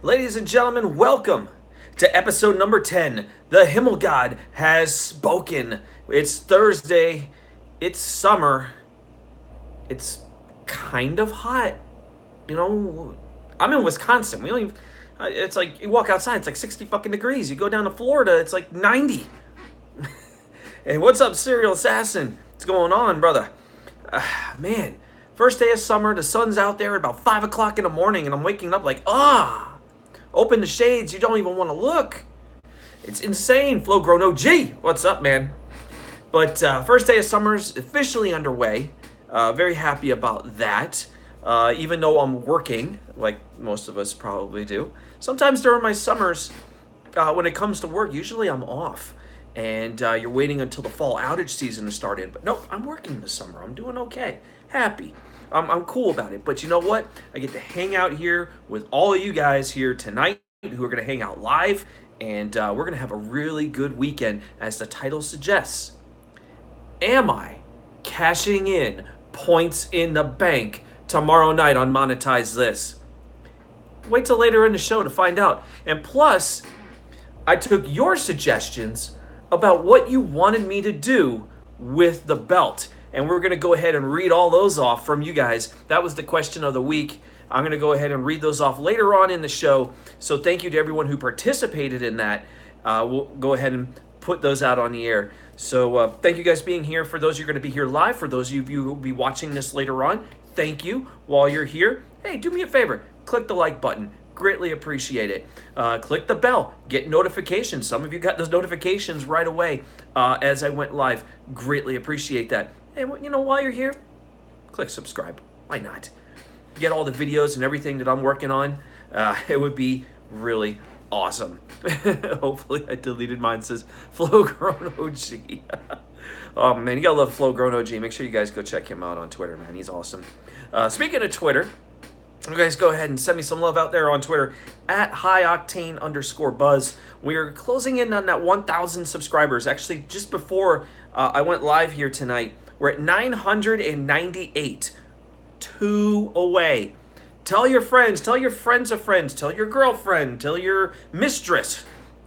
Ladies and gentlemen, welcome to episode number 10. The Himmelgod Has Spoken. It's Thursday. It's summer. It's kind of hot. You know, I'm in Wisconsin. We don't even, it's like you walk outside, it's like 60 fucking degrees. You go down to Florida, it's like 90. Hey, what's up, Serial Assassin? What's going on, brother? Man, first day of summer, the sun's out there at about 5 o'clock in the morning, and I'm waking up like, open the shades, you don't even want to look. It's insane. Flo Grown OG, what's up, man? But first day of summer's officially underway. Very happy about that. Even though I'm working, like most of us probably do. Sometimes during my summers, when it comes to work, usually I'm off. And you're waiting until the fall outage season to start in. But no, I'm working this summer. I'm doing okay. Happy. I'm cool about it. But you know what? I get to hang out here with all of you guys here tonight who are going to hang out live. And we're going to have a really good weekend, as the title suggests. Am I cashing in points in the bank tomorrow night on Monetize This? Wait till later in the show to find out. And plus, I took your suggestions about what you wanted me to do with the belt. And we're going to go ahead and read all those off from you guys. That was the question of the week. I'm going to go ahead and read those off later on in the show. So thank you to everyone who participated in that. We'll go ahead and put those out on the air. So thank you guys being here. For those who are going to be here live, for those of you who will be watching this later on, thank you. While you're here, hey, do me a favor. Click the like button. Greatly appreciate it. Click the bell. Get notifications. Some of you got those notifications right away as I went live. Greatly appreciate that. And while you're here, click subscribe. Why not? Get all the videos and everything that I'm working on. It would be really awesome. Hopefully I deleted mine. It says Flo Grown OG. Oh man, you gotta love Flo Grown OG. Make sure you guys go check him out on Twitter, man. He's awesome. Speaking of Twitter, you guys go ahead and send me some love out there on Twitter at highoctane_buzz. We are closing in on that 1,000 subscribers. Actually, just before I went live here tonight, we're at 998. 2 away. Tell your friends, tell your friends of friends, tell your girlfriend, tell your mistress,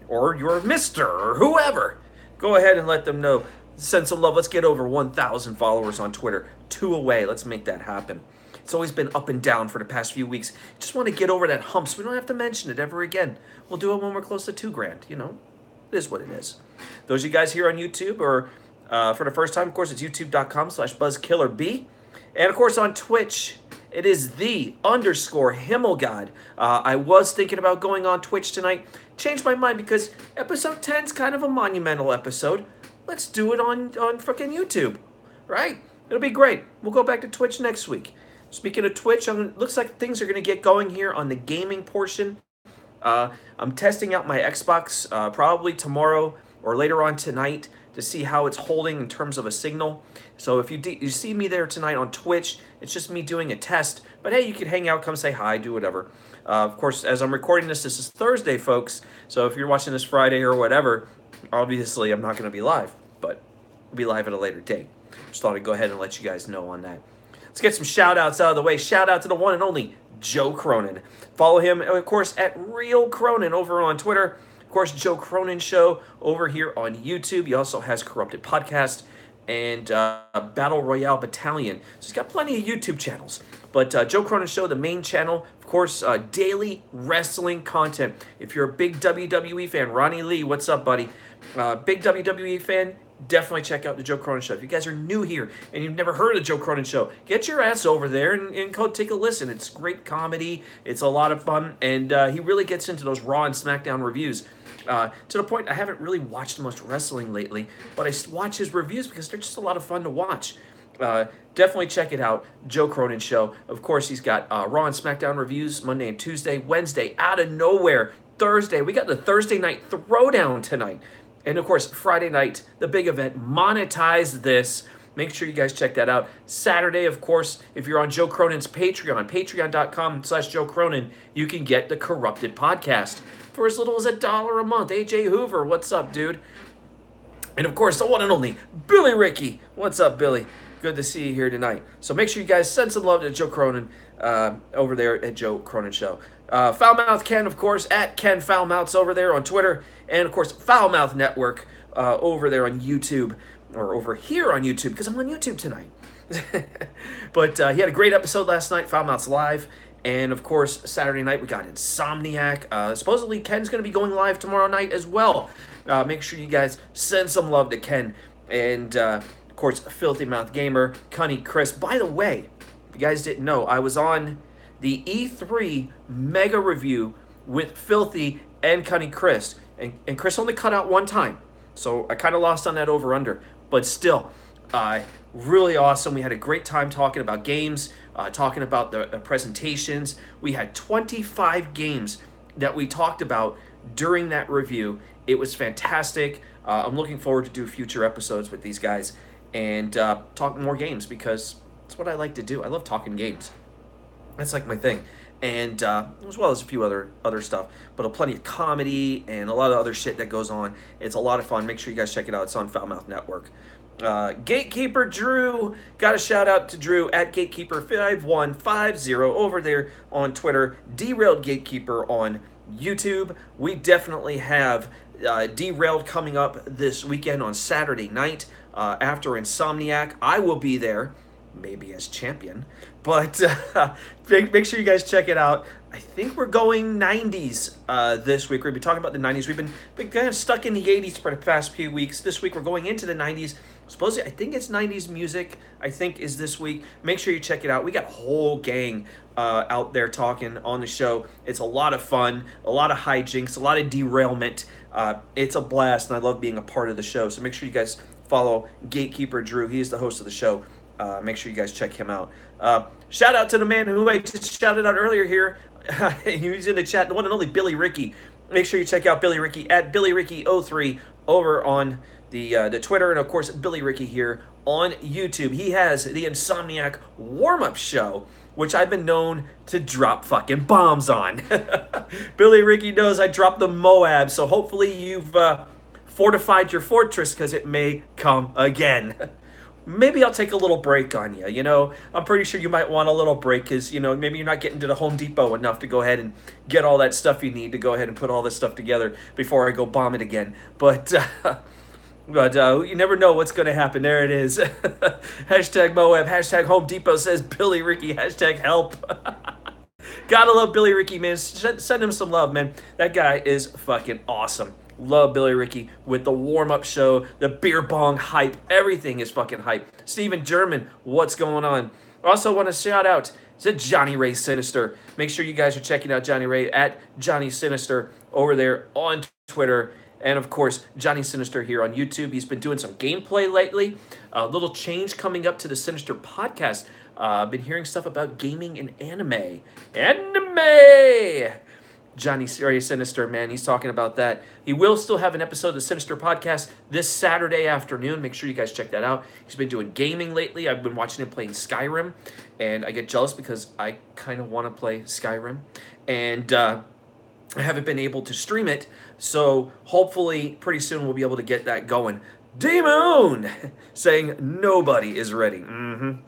or your mister, or whoever. Go ahead and let them know. Send some love. Let's get over 1,000 followers on Twitter. 2 away. Let's make that happen. It's always been up and down for the past few weeks. Just want to get over that hump so we don't have to mention it ever again. We'll do it when we're close to $2,000. It is what it is. Those of you guys here on YouTube, or for the first time, of course, it's youtube.com/buzzkillerb. And of course on Twitch, it is _Himmelgod. I was thinking about going on Twitch tonight. Changed my mind because episode 10 is kind of a monumental episode. Let's do it on freaking YouTube, right? It'll be great. We'll go back to Twitch next week. Speaking of Twitch, looks like things are going to get going here on the gaming portion. I'm testing out my Xbox probably tomorrow or later on tonight to see how it's holding in terms of a signal. So if you see me there tonight on Twitch, it's just me doing a test. But hey, you can hang out, come say hi, do whatever. Of course, as I'm recording this is Thursday, folks. So if you're watching this Friday or whatever, obviously I'm not going to be live, but I'll be live at a later date. Just thought I'd go ahead and let you guys know on that. Let's get some shout-outs out of the way. Shout-out to the one and only Joe Cronin. Follow him, of course, at Real Cronin over on Twitter. Of course, Joe Cronin Show over here on YouTube. He also has Corrupted Podcast and Battle Royale Battalion. So he's got plenty of YouTube channels. But Joe Cronin Show, the main channel, of course, daily wrestling content. If you're a big WWE fan, Ronnie Lee, what's up, buddy? Big WWE fan, definitely check out the Joe Cronin Show. If you guys are new here and you've never heard of the Joe Cronin Show, get your ass over there and go take a listen. It's great comedy. It's a lot of fun. And he really gets into those Raw and SmackDown reviews. To the point I haven't really watched much wrestling lately, but I watch his reviews because they're just a lot of fun to watch. Definitely check it out, Joe Cronin Show. Of course, he's got Raw and SmackDown reviews Monday and Tuesday, Wednesday, out of nowhere, Thursday. We got the Thursday night throwdown tonight. And of course, Friday night, the big event, Monetize This. Make sure you guys check that out. Saturday, of course, if you're on Joe Cronin's Patreon, patreon.com/Joe Cronin, you can get the Corrupted Podcast for as little as $1 a month. AJ Hoover, what's up, dude? And of course, the one and only Billy Ricky. What's up, Billy? Good to see you here tonight. So make sure you guys send some love to Joe Cronin over there at Joe Cronin Show. Foulmouth Ken, of course, at Ken Foulmouths over there on Twitter. And, of course, Foulmouth Network over there on YouTube. Or over here on YouTube, because I'm on YouTube tonight. But he had a great episode last night, Foulmouths Live. And, of course, Saturday night we got Insomniac. Supposedly Ken's going to be going live tomorrow night as well. Make sure you guys send some love to Ken. And, of course, Filthy Mouth Gamer, Cunny Chris. By the way, if you guys didn't know, I was on the E3 mega review with Filthy and Cunny Chris. And Chris only cut out one time. So I kind of lost on that over-under. But still, really awesome. We had a great time talking about games, talking about the presentations. We had 25 games that we talked about during that review. It was fantastic. I'm looking forward to do future episodes with these guys and talk more games because that's what I like to do. I love talking games. That's like my thing. And as well as a few other stuff, but plenty of comedy and a lot of other shit that goes on. It's a lot of fun. Make sure you guys check it out. It's on Foulmouth Network. Gatekeeper Drew, got a shout out to Drew at Gatekeeper5150 over there on Twitter. Derailed Gatekeeper on YouTube. We definitely have Derailed coming up this weekend on Saturday night after Insomniac. I will be there, maybe as champion, but make sure you guys check it out. I think we're going 90s this week. We're going to be talking about the 90s. We've been kind of stuck in the 80s for the past few weeks. This week we're going into the 90s. Supposedly, I think it's 90s music, I think, is this week. Make sure you check it out. We got a whole gang out there talking on the show. It's a lot of fun, a lot of hijinks, a lot of derailment. It's a blast, and I love being a part of the show. So make sure you guys follow Gatekeeper Drew. He is the host of the show. Make sure you guys check him out. Shout out to the man who I just shouted out earlier here. He was in the chat, the one and only Billy Ricky. Make sure you check out Billy Ricky at BillyRicky03 over on the Twitter, and of course Billy Ricky here on YouTube. He has the Insomniac warm-up show, which I've been known to drop fucking bombs on. Billy Ricky knows I dropped the Moab, so hopefully you've fortified your fortress because it may come again. Maybe I'll take a little break on you, you know. I'm pretty sure you might want a little break because, you know, maybe you're not getting to the Home Depot enough to go ahead and get all that stuff you need to go ahead and put all this stuff together before I go bomb it again. But you never know what's going to happen. There it is. Hashtag Moab, hashtag Home Depot says Billy Ricky, hashtag help. Gotta love Billy Ricky, man. Send him some love, man. That guy is fucking awesome. Love Billy Ricky with the warm-up show, the beer bong hype. Everything is fucking hype. Steven German, what's going on? Also want to shout out to Johnny Ray Sinister. Make sure you guys are checking out Johnny Ray at Johnny Sinister over there on Twitter. And, of course, Johnny Sinister here on YouTube. He's been doing some gameplay lately. A little change coming up to the Sinister podcast. I've been hearing stuff about gaming and anime. Anime! Johnny Ray Sinister, man, he's talking about that. He will still have an episode of the Sinister podcast this Saturday afternoon. Make sure you guys check that out. He's been doing gaming lately. I've been watching him playing Skyrim, and I get jealous because I kind of want to play Skyrim. And I haven't been able to stream it, so hopefully pretty soon we'll be able to get that going. D-Moon saying nobody is ready.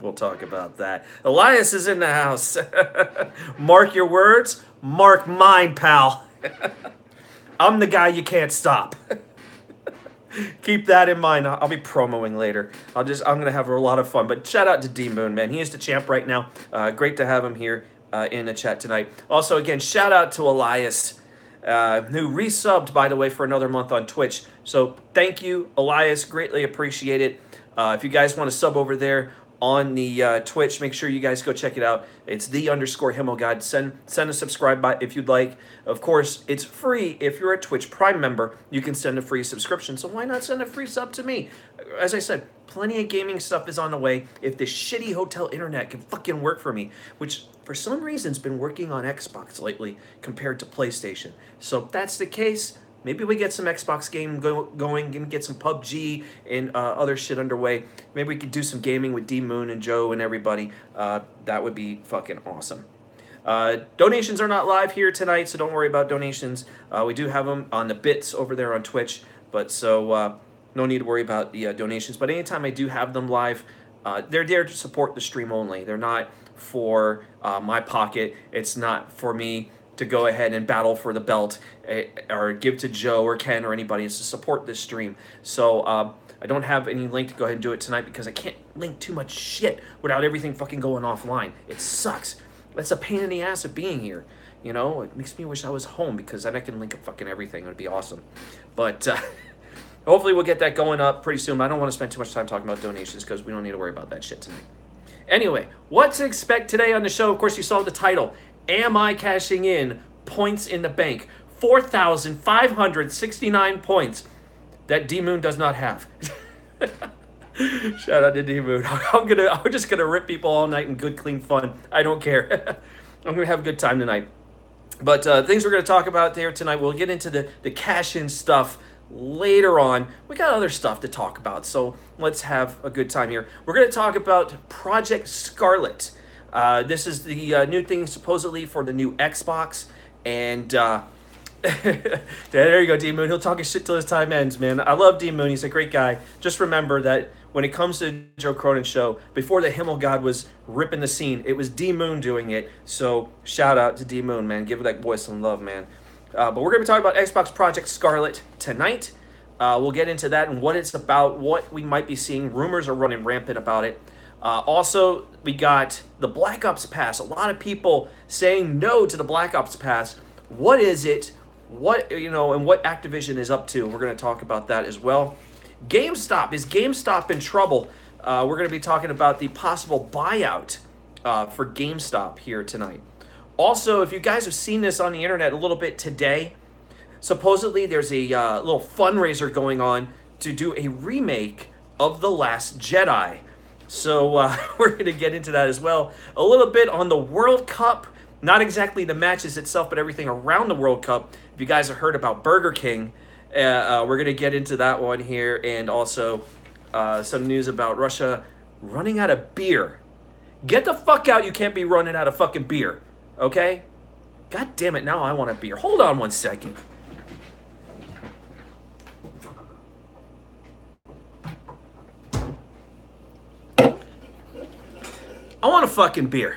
We'll talk about that. Elias is in the house. Mark your words. Mark mine, pal. I'm the guy you can't stop. Keep that in mind. I'll be promoing later. I'm gonna have a lot of fun. But shout out to D-Moon, man. He is the champ right now. Great to have him here in the chat tonight. Also, again, shout out to Elias, who resubbed, by the way, for another month on Twitch. So thank you, Elias. Greatly appreciate it. If you guys want to sub over there on the Twitch, make sure you guys go check it out. It's _Himmelgod. Send a subscribe by if you'd like. Of course, it's free. If you're a Twitch Prime member, you can send a free subscription. So why not send a free sub to me? As I said, plenty of gaming stuff is on the way. If this shitty hotel internet can fucking work for me, which for some reason has been working on Xbox lately compared to PlayStation. So if that's the case, maybe we get some Xbox game going and get some PUBG and other shit underway. Maybe we could do some gaming with D-Moon and Joe and everybody. That would be fucking awesome. Donations are not live here tonight, so don't worry about donations. We do have them on the bits over there on Twitch, but so no need to worry about the donations. But anytime I do have them live, They're there to support the stream only. They're not for my pocket. It's not for me to go ahead and battle for the belt or give to Joe or Ken or anybody. It's to support this stream. So I don't have any link to go ahead and do it tonight because I can't link too much shit without everything fucking going offline. It sucks. That's a pain in the ass of being here. You know, it makes me wish I was home because then I can link up fucking everything. It would be awesome. But hopefully we'll get that going up pretty soon. But I don't want to spend too much time talking about donations because we don't need to worry about that shit tonight. Anyway, what to expect today on the show? Of course, you saw the title. Am I cashing in points in the bank? 4,569 points that D-Moon does not have. Shout out to D-Moon. I'm just gonna rip people all night in good, clean fun. I don't care. I'm gonna have a good time tonight. But things we're gonna talk about there tonight. We'll get into the cash-in stuff later on. We got other stuff to talk about, so let's have a good time here. We're gonna talk about Project Scarlet. This is the new thing supposedly for the new Xbox, and there you go, D-Moon. He'll talk his shit till his time ends, man. I love D-Moon. He's a great guy. Just remember that when it comes to Joe Cronin Show, before the Himmelgod was ripping the scene, it was D-Moon doing it. So shout out to D-Moon, man. Give that boy some love, man. But we're going to be talking about Xbox Project Scarlet tonight. We'll get into that and what it's about, what we might be seeing. Rumors are running rampant about it. Also, we got the Black Ops Pass. A lot of people saying no to the Black Ops Pass. What is it? What, you know, and what Activision is up to. We're going to talk about that as well. GameStop. Is GameStop in trouble? We're going to be talking about the possible buyout for GameStop here tonight. Also, if you guys have seen this on the internet a little bit today, supposedly there's a little fundraiser going on to do a remake of The Last Jedi. So we're going to get into that as well. A little bit on the World Cup. Not exactly the matches itself, but everything around the World Cup. If you guys have heard about Burger King, we're going to get into that one here. And also some news about Russia running out of beer. Get the fuck out. You can't be running out of fucking beer. Okay? God damn it. Now I want a beer. Hold on one second. I want a fucking beer.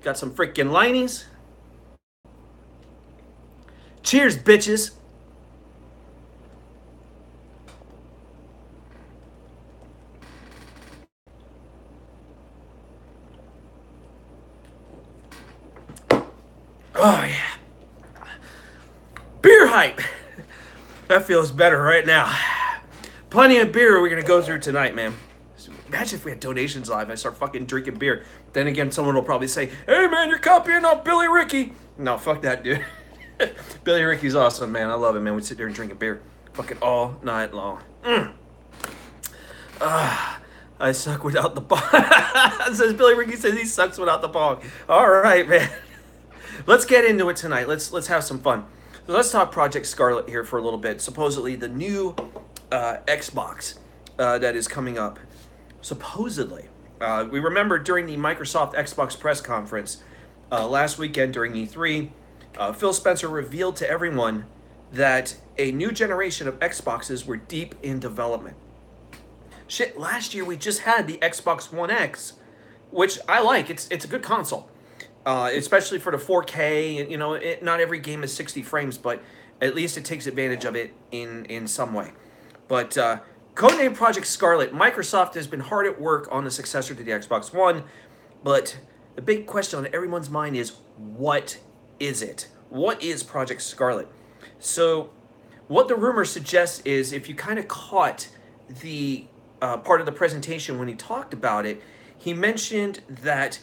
Got some freaking linings. Cheers, bitches. Oh, yeah. Beer hype. That feels better right now. Plenty of beer we're going to go through tonight, man. Imagine if we had donations live and I start fucking drinking beer. Then again, someone will probably say, hey, man, you're copying off Billy Ricky. No, fuck that, dude. Billy Ricky's awesome, man. I love it, man. We sit there and drink a beer fucking all night long. I suck without the bong. Says Billy Ricky says he sucks without the bong. All right, man. Let's get into it tonight. Let's have some fun. So let's talk Project Scarlet here for a little bit. Supposedly the new Xbox that is coming up. Supposedly. We remember during the Microsoft Xbox press conference last weekend during E3, Phil Spencer revealed to everyone that a new generation of Xboxes were deep in development. Shit, last year we just had the Xbox One X, which I like. It's a good console, especially for the 4K. You know, not every game is 60 frames, but at least it takes advantage of it in some way. But codenamed Project Scarlet, Microsoft has been hard at work on the successor to the Xbox One, but the big question on everyone's mind is, what is it? What is Project Scarlet? So what the rumor suggests is, if you kind of caught the part of the presentation when he talked about it, he mentioned that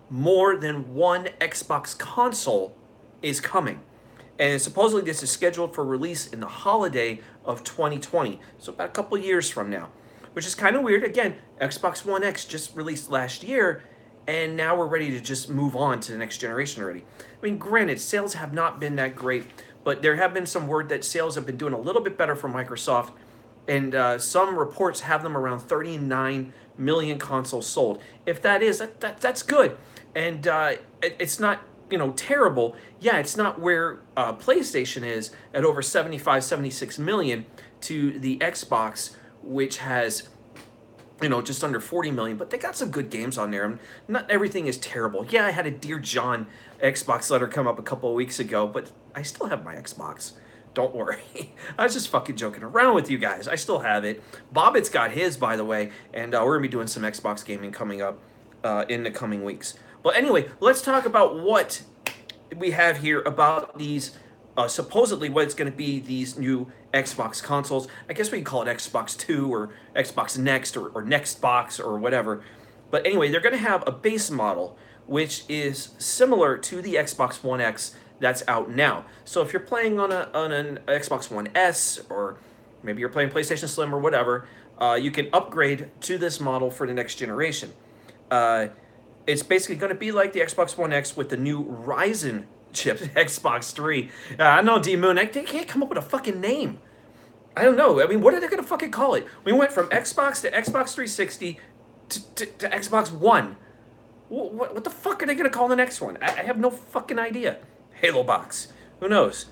more than one Xbox console is coming. And supposedly this is scheduled for release in the holiday of 2020. So about a couple years from now, which is kind of weird. Again, Xbox One X just released last year, and now we're ready to just move on to the next generation already. I mean, granted, sales have not been that great, but there have been some word that sales have been doing a little bit better for Microsoft, and some reports have them around 39 million consoles sold. If that is, that's good. And it's not, you know, terrible. Yeah, it's not where PlayStation is at over 75, 76 million to the Xbox, which has just under 40 million, but they got some good games on there. And not everything is terrible. Yeah, I had a Dear John Xbox letter come up a couple of weeks ago, but I still have my Xbox. Don't worry. I was just fucking joking around with you guys. I still have it. Bobbitt's got his, by the way, and we're going to be doing some Xbox gaming coming up in the coming weeks. But anyway, let's talk about what we have here about these supposedly what it's going to be, these new Xbox consoles. I guess we can call it Xbox 2 or Xbox Next or Nextbox or whatever. But anyway, they're going to have a base model which is similar to the Xbox One X that's out now. So if you're playing on an Xbox One S, or maybe you're playing PlayStation Slim or whatever, you can upgrade to this model for the next generation. It's basically going to be like the Xbox One X with the new Ryzen chip, Xbox 3. I know, D-Moon, they can't come up with a fucking name. I don't know. I mean, what are they going to fucking call it? We went from Xbox to Xbox 360 to Xbox One. What the fuck are they going to call the next one? I have no fucking idea. Halo Box. Who knows?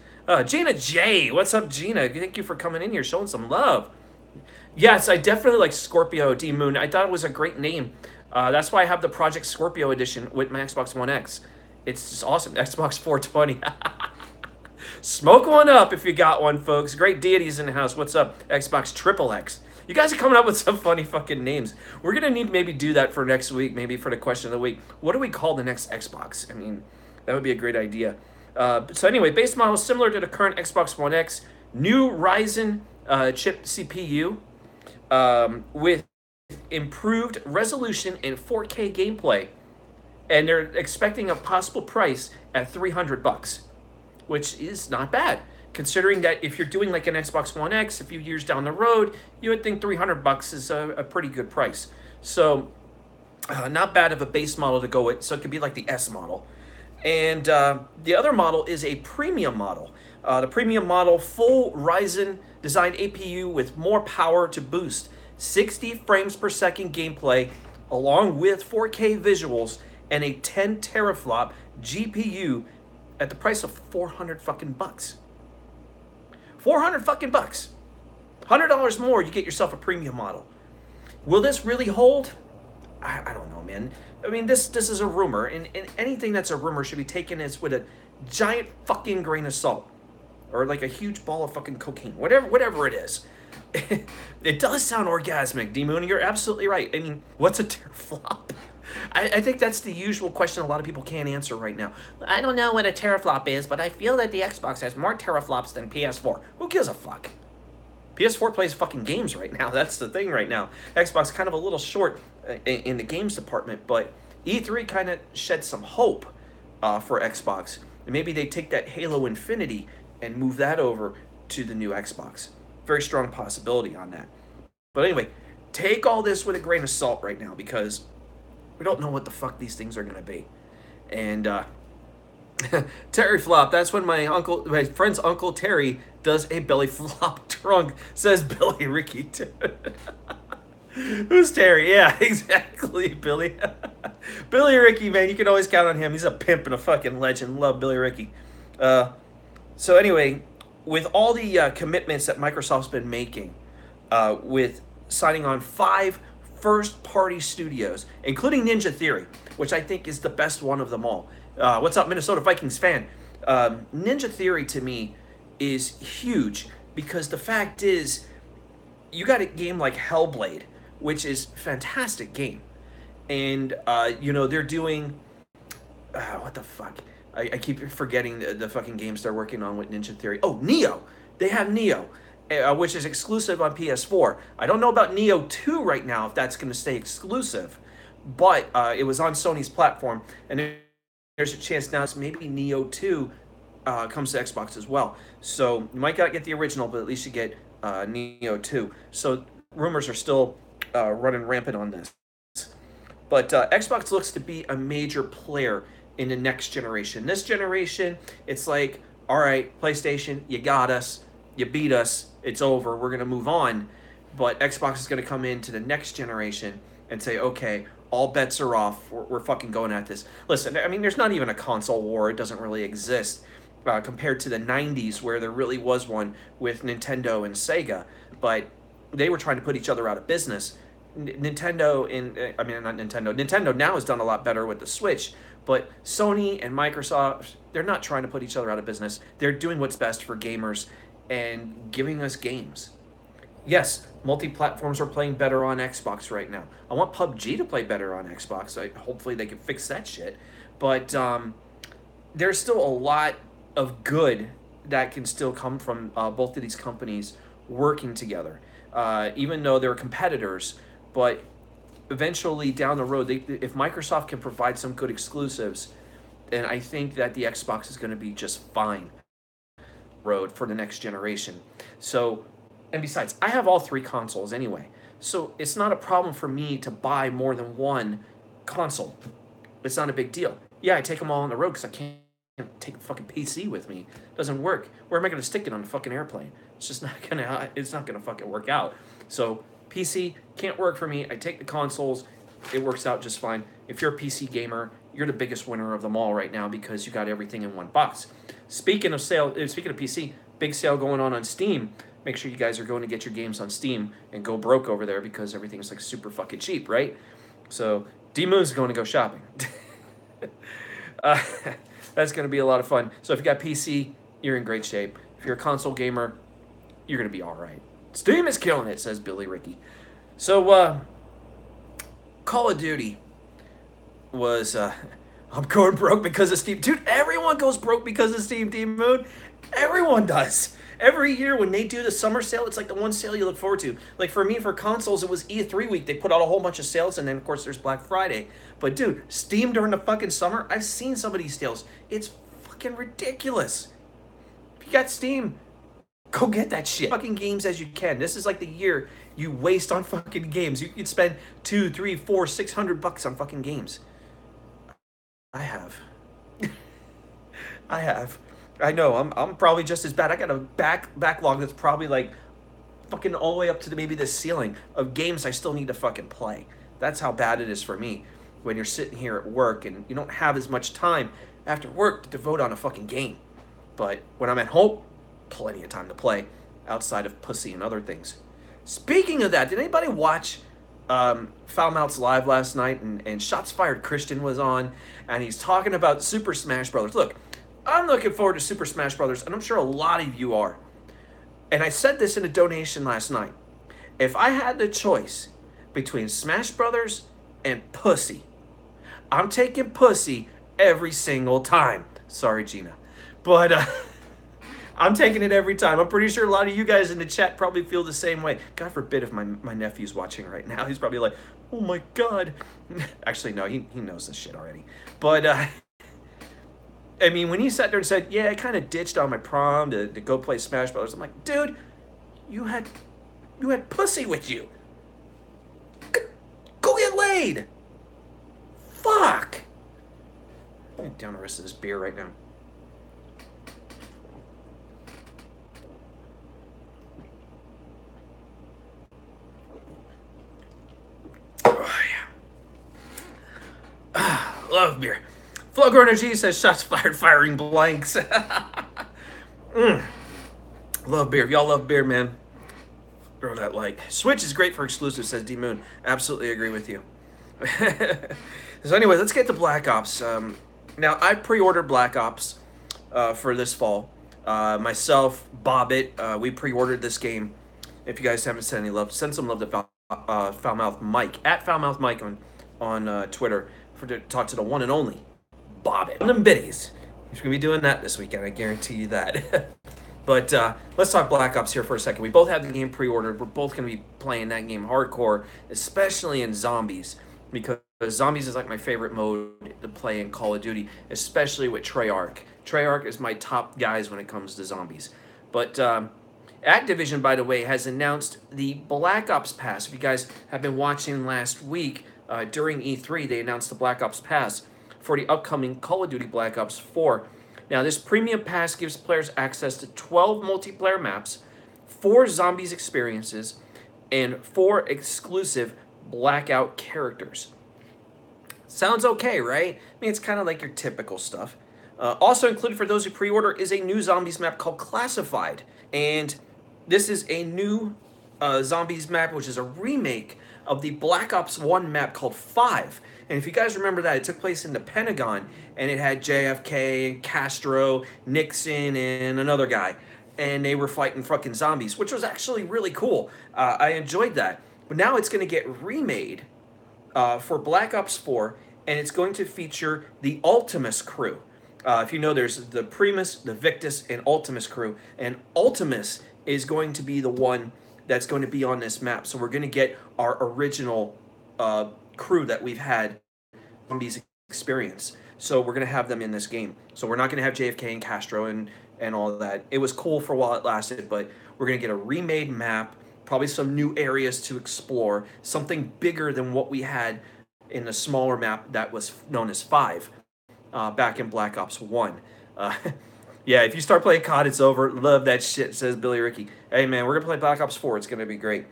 Gina J. What's up, Gina? Thank you for coming in here, showing some love. Yes, I definitely like Scorpio, D-Moon. I thought it was a great name. That's why I have the Project Scorpio edition with my Xbox One X. It's just awesome. Xbox 420. Smoke one up if you got one, folks. Great deities in the house. What's up? Xbox Triple X. You guys are coming up with some funny fucking names. We're going to need maybe do that for next week, maybe for the question of the week. What do we call the next Xbox? I mean, that would be a great idea. So anyway, base model is similar to the current Xbox One X. New Ryzen chip CPU with improved resolution and 4K gameplay. And they're expecting a possible price at $300, which is not bad. Considering that if you're doing like an Xbox One X a few years down the road, you would think $300 is a pretty good price. So not bad of a base model to go with. So it could be like the S model. And the other model is a premium model. The premium model, full Ryzen designed APU with more power to boost 60 frames per second gameplay, along with 4K visuals and a 10 teraflop GPU at the price of 400 fucking bucks. 400 fucking bucks. $100 more, you get yourself a premium model. Will this really hold? I don't know, man. I mean, this is a rumor, and anything that's a rumor should be taken as with a giant fucking grain of salt, or like a huge ball of fucking cocaine, whatever it is. It does sound orgasmic, D-Moon. You're absolutely right. I mean, what's a teraflop? I think that's the usual question a lot of people can't answer right now. I don't know what a teraflop is, but I feel that the Xbox has more teraflops than PS4. Who gives a fuck? PS4 plays fucking games right now. That's the thing right now. Xbox kind of a little short in the games department, but E3 kind of shed some hope for Xbox. And maybe they take that Halo Infinity and move that over to the new Xbox. Very strong possibility on that. But anyway, take all this with a grain of salt right now, because we don't know what the fuck these things are going to be. And Terry Flop, that's when my friend's Uncle Terry does a belly flop drunk, says Billy Ricky. Who's Terry? Yeah, exactly, Billy. Billy Ricky, man, you can always count on him. He's a pimp and a fucking legend. Love Billy Ricky. So anyway, with all the commitments that Microsoft's been making, with signing on 5 first-party studios, including Ninja Theory, which I think is the best one of them all. What's up, Minnesota Vikings fan? Ninja Theory, to me, is huge, because the fact is, you got a game like Hellblade, which is a fantastic game. And, they're doing... what the fuck? I keep forgetting the fucking games they're working on with Ninja Theory. Oh, Neo! They have Neo, which is exclusive on PS4. I don't know about Neo 2 right now, if that's going to stay exclusive. But it was on Sony's platform, and there's a chance now maybe Neo 2 comes to Xbox as well. So you might not get the original, but at least you get Neo 2. So rumors are still running rampant on this. But Xbox looks to be a major player in the next generation. This generation, it's like, all right, PlayStation, you got us, you beat us, it's over, we're going to move on. But Xbox is going to come into the next generation and say, okay, all bets are off, we're fucking going at this. Listen, I mean, there's not even a console war, it doesn't really exist compared to the 90s, where there really was one with Nintendo and Sega, but they were trying to put each other out of business. Nintendo I mean, not Nintendo. Nintendo now has done a lot better with the Switch, but Sony and Microsoft, they're not trying to put each other out of business. They're doing what's best for gamers and giving us games. Yes, multi-platforms are playing better on Xbox right now. I want PUBG to play better on Xbox. Hopefully they can fix that shit. But there's still a lot of good that can still come from both of these companies working together, even though they're competitors. But eventually down the road, if Microsoft can provide some good exclusives, then I think that the Xbox is going to be just fine road for the next generation. So, and besides, I have all three consoles anyway. So it's not a problem for me to buy more than one console. It's not a big deal. Yeah, I take them all on the road because I can't take a fucking PC with me. It doesn't work. Where am I going to stick it on a fucking airplane? It's just not gonna. It's not gonna fucking work out. So PC can't work for me. I take the consoles. It works out just fine. If you're a PC gamer, you're the biggest winner of them all right now because you got everything in one box. Speaking of PC, big sale going on Steam. Make sure you guys are going to get your games on Steam and go broke over there because everything's like super fucking cheap, right? So D-Moon's going to go shopping. That's going to be a lot of fun. So if you got PC, you're in great shape. If you're a console gamer, you're going to be all right. Steam is killing it, says Billy Ricky. So, Call of Duty was, I'm going broke because of Steam. Dude, everyone goes broke because of Steam, D-Moon. Everyone does. Every year when they do the summer sale, it's like the one sale you look forward to. Like for me, for consoles, it was E3 week. They put out a whole bunch of sales, and then, of course, there's Black Friday. But, dude, Steam during the fucking summer, I've seen some of these sales. It's fucking ridiculous. If you got Steam, go get that shit. Fucking games as you can. This is like the year you waste on fucking games. You could spend $200, $300, $400, $600 on fucking games. I have. I know, I'm probably just as bad. I got a backlog that's probably like fucking all the way up to maybe the ceiling of games I still need to fucking play. That's how bad it is for me when you're sitting here at work and you don't have as much time after work to devote on a fucking game. But when I'm at home, plenty of time to play outside of pussy and other things. Speaking of that, did anybody watch Foul Mouth's live last night? And Shots Fired Christian was on, and he's talking about Super Smash Brothers. Look, I'm looking forward to Super Smash Brothers, and I'm sure a lot of you are. And I said this in a donation last night. If I had the choice between Smash Brothers and pussy, I'm taking pussy every single time. Sorry, Gina. But I'm taking it every time. I'm pretty sure a lot of you guys in the chat probably feel the same way. God forbid if my nephew's watching right now. He's probably like, oh my God. Actually, no, he knows this shit already. But, I mean, when he sat there and said, yeah, I kind of ditched on my prom to go play Smash Brothers, I'm like, dude, you had pussy with you. Go get laid. Fuck. I'm down the rest of this beer right now. Oh, yeah. Love beer. Flogo Energy says shots fired, firing blanks. Love beer. If y'all love beer, man, throw that like. Switch is great for exclusives, says D Moon. Absolutely agree with you. So anyway, let's get to Black Ops. Now, I pre-ordered Black Ops for this fall. Myself, Bobbit, we pre-ordered this game. If you guys haven't sent any love, send some love to Foulmouth Mike, at Foulmouth Mike on Twitter, to talk to the one and only Bobbit. Them biddies. He's going to be doing that this weekend, I guarantee you that. But let's talk Black Ops here for a second. We both have the game pre-ordered. We're both going to be playing that game hardcore, especially in Zombies, because Zombies is like my favorite mode to play in Call of Duty, especially with Treyarch. Treyarch is my top guys when it comes to Zombies. But Activision, by the way, has announced the Black Ops Pass. If you guys have been watching last week, during E3, they announced the Black Ops Pass for the upcoming Call of Duty Black Ops 4. Now, this premium pass gives players access to 12 multiplayer maps, 4 Zombies experiences, and 4 exclusive Blackout characters. Sounds okay, right? I mean, it's kind of like your typical stuff. Also included for those who pre-order is a new Zombies map called Classified. And this is a new Zombies map, which is a remake of the Black Ops 1 map called 5. And if you guys remember that, it took place in the Pentagon, and it had JFK, Castro, Nixon, and another guy. And they were fighting fucking zombies, which was actually really cool. I enjoyed that. But now it's going to get remade for Black Ops 4, and it's going to feature the Ultimus crew. If you know, there's the Primus, the Victus, and Ultimus crew. And Ultimus is going to be the one that's going to be on this map. So we're going to get our original crew that we've had from these experience. So we're going to have them in this game. So we're not going to have JFK and Castro and all of that. It was cool for a while it lasted, but we're going to get a remade map, probably some new areas to explore, something bigger than what we had in the smaller map that was known as 5 back in Black Ops 1. Yeah, if you start playing COD, it's over. Love that shit, says Billy Ricky. Hey, man, we're going to play Black Ops 4. It's going to be great.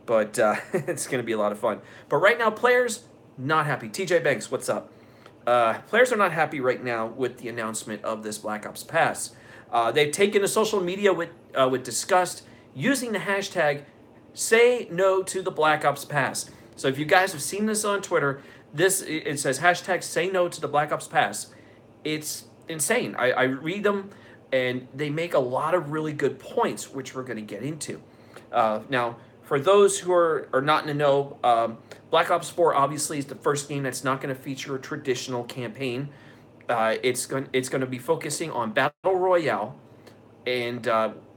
But it's going to be a lot of fun. But right now, players, not happy. TJ Banks, what's up? Players are not happy right now with the announcement of this Black Ops Pass. They've taken to social media with disgust, using the hashtag Say No to the Black Ops Pass. So if you guys have seen this on Twitter, it says hashtag Say No to the Black Ops Pass. It's insane. I read them, and they make a lot of really good points, which we're going to get into. Now, for those who are not in the know, Black Ops 4 obviously is the first game that's not going to feature a traditional campaign. It's going to be focusing on Battle Royale, and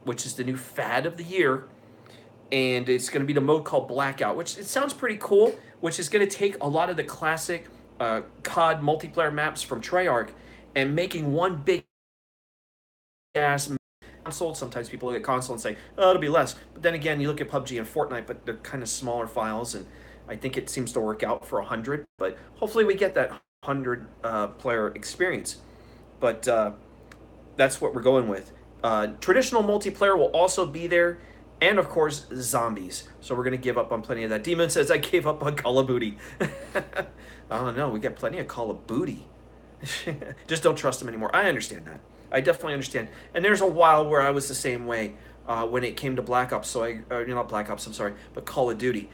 which is the new fad of the year. And it's going to be the mode called Blackout, which it sounds pretty cool, which is going to take a lot of the classic COD multiplayer maps from Treyarch and making one big ass console. Sometimes people look at console and say, oh, it'll be less. But then again, you look at PUBG and Fortnite, but they're kind of smaller files, and I think it seems to work out for 100. But hopefully we get that 100 player experience. But that's what we're going with. Traditional multiplayer will also be there, and of course, zombies. So we're going to give up on plenty of that. Demon says, I gave up on Call of Booty. I don't know. We got plenty of Call of Booty. Just don't trust them anymore. I understand that. I definitely understand. And there's a while where I was the same way when it came to Black Ops. So not Black Ops, I'm sorry, but Call of Duty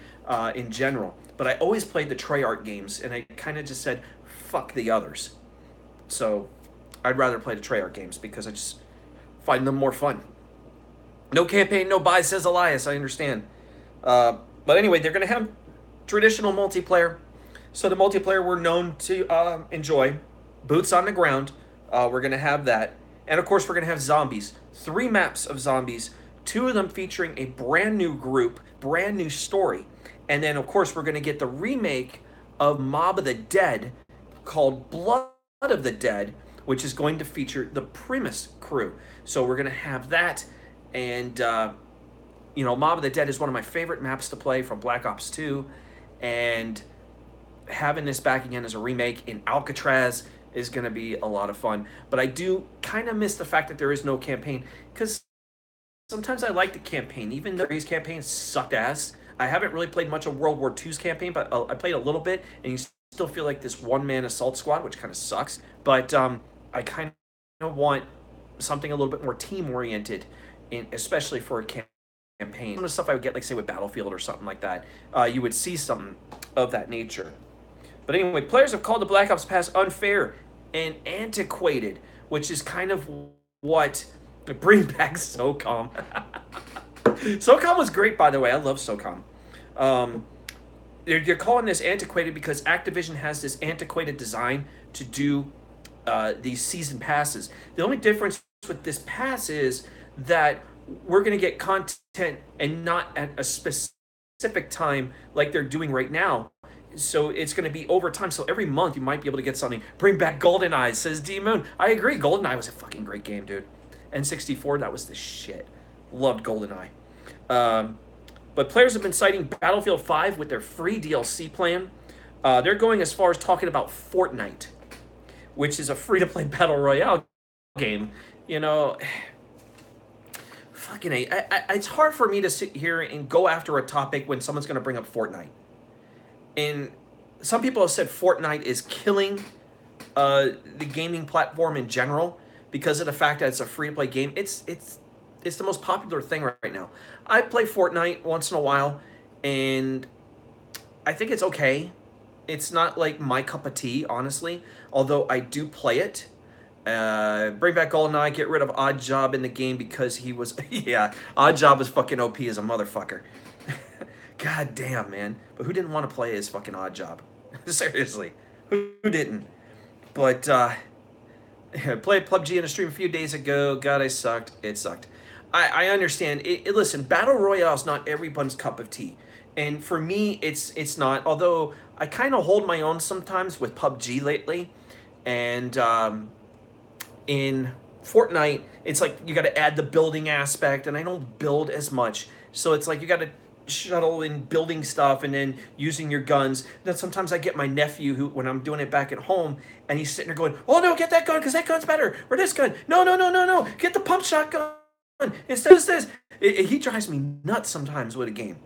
in general. But I always played the Treyarch games, and I kind of just said, fuck the others. So I'd rather play the Treyarch games because I just find them more fun. No campaign, no buy, says Elias. I understand. But anyway, they're going to have traditional multiplayer. So the multiplayer we're known to enjoy. Boots on the ground. We're going to have that. And of course, we're going to have zombies. 3 maps of zombies. 2 of them featuring a brand new group, brand new story. And then, of course, we're going to get the remake of Mob of the Dead called Blood of the Dead, which is going to feature the Primus crew. So we're going to have that. And, you know, Mob of the Dead is one of my favorite maps to play from Black Ops 2. And having this back again as a remake in Alcatraz is going to be a lot of fun. But I do kind of miss the fact that there is no campaign, because sometimes I like the campaign, even though these campaigns sucked ass. I haven't really played much of World War II's campaign, but I played a little bit, and you still feel like this one-man assault squad, which kind of sucks. But I kind of want something a little bit more team-oriented, especially for a campaign. Some of the stuff I would get, like, say, with Battlefield or something like that, you would see something of that nature. But anyway, players have called the Black Ops Pass unfair and antiquated, which is kind of what bring back SOCOM. SOCOM was great, by the way. I love SOCOM. They're calling this antiquated because Activision has this antiquated design to do these season passes. The only difference with this pass is that we're going to get content and not at a specific time like they're doing right now. So it's going to be over time. So every month you might be able to get something. Bring back GoldenEye, says D-Moon. I agree. GoldenEye was a fucking great game, dude. N64, that was the shit. Loved GoldenEye. But players have been citing Battlefield 5 with their free DLC plan. They're going as far as talking about Fortnite, which is a free-to-play Battle Royale game. You know, fucking it's hard for me to sit here and go after a topic when someone's going to bring up Fortnite. And some people have said Fortnite is killing the gaming platform in general because of the fact that it's a free-to-play game. It's the most popular thing right now. I play Fortnite once in a while, and I think it's okay. It's not like my cup of tea, honestly. Although I do play it. Bring back GoldenEye, get rid of Odd Job in the game because he was yeah, Odd Job was fucking OP as a motherfucker. God damn, man. But who didn't want to play as fucking Odd Job? Seriously. Who didn't? But played PUBG in a stream a few days ago. God, I sucked. It sucked. I understand. Listen, Battle Royale is not everyone's cup of tea. And for me, it's not. Although I kind of hold my own sometimes with PUBG lately. And in Fortnite, it's like you got to add the building aspect. And I don't build as much. So it's like you got to shuttle in building stuff and then using your guns. Then sometimes I get my nephew who, when I'm doing it back at home, and he's sitting there going, "Oh no, get that gun because that gun's better," or this gun. No, no, no, no, no, get the pump shotgun instead of this. He drives me nuts sometimes with a game.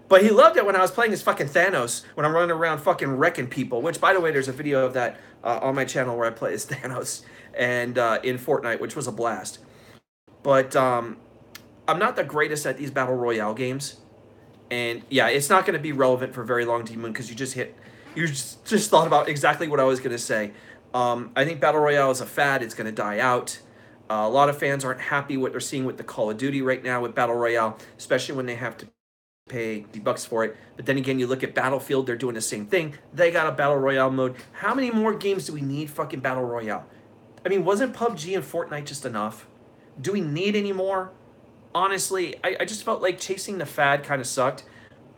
But he loved it when I was playing as fucking Thanos, when I'm running around fucking wrecking people, which, by the way, there's a video of that on my channel where I play as Thanos and in Fortnite, which was a blast. But I'm not the greatest at these Battle Royale games. And yeah, it's not going to be relevant for very long, Demon, because you just thought about exactly what I was going to say. I think Battle Royale is a fad. It's going to die out. A lot of fans aren't happy what they're seeing with the Call of Duty right now with Battle Royale, especially when they have to pay the bucks for it. But then again, you look at Battlefield, they're doing the same thing. They got a Battle Royale mode. How many more games do we need fucking Battle Royale? I mean, wasn't PUBG and Fortnite just enough? Do we need any more? Honestly, I just felt like chasing the fad kind of sucked.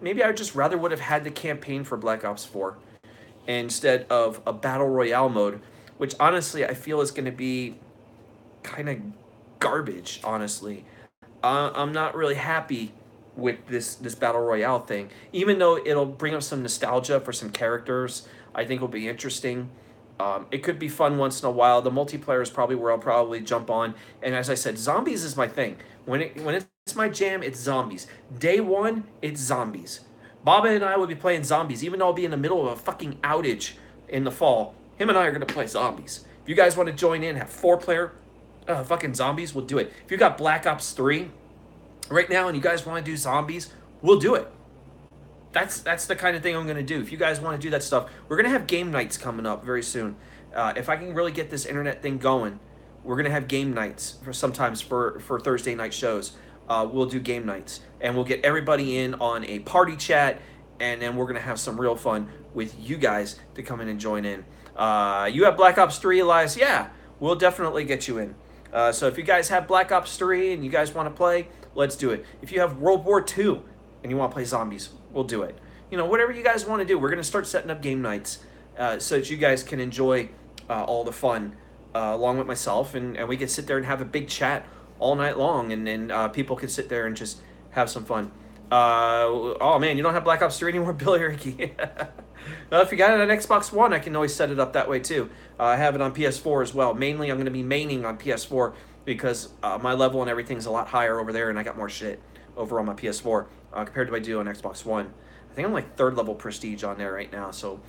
Maybe I just rather would have had the campaign for Black Ops 4 instead of a Battle Royale mode, which honestly I feel is going to be kind of garbage, honestly. I'm not really happy with this Battle Royale thing. Even though it'll bring up some nostalgia for some characters, I think it'll be interesting. It could be fun once in a while. The multiplayer is probably where I'll probably jump on. And as I said, zombies is my thing. When it's my jam, it's zombies. Day one, it's zombies. Baba and I will be playing zombies, even though I'll be in the middle of a fucking outage in the fall. Him and I are going to play zombies. If you guys want to join in, have 4-player fucking zombies, we'll do it. If you got Black Ops 3 right now and you guys want to do zombies, we'll do it. That's the kind of thing I'm going to do. If you guys want to do that stuff, we're going to have game nights coming up very soon. If I can really get this internet thing going, we're going to have game nights sometimes for Thursday night shows. We'll do game nights, and we'll get everybody in on a party chat, and then we're going to have some real fun with you guys to come in and join in. You have Black Ops 3, Elias? Yeah, we'll definitely get you in. So if you guys have Black Ops 3 and you guys want to play, let's do it. If you have World War II and you want to play zombies, we'll do it. You know, whatever you guys want to do, we're going to start setting up game nights so that you guys can enjoy all the fun along with myself, and we can sit there and have a big chat all night long, and then people can sit there and just have some fun. Oh man, you don't have Black Ops 3 anymore, Billy Ricky? Well, if you got it on Xbox One, I can always set it up that way too. I have it on PS4 as well. Mainly, I'm going to be maining on PS4 because my level and everything's a lot higher over there, and I got more shit over on my PS4 compared to what I do on Xbox One. I think I'm like 3rd level prestige on there right now, so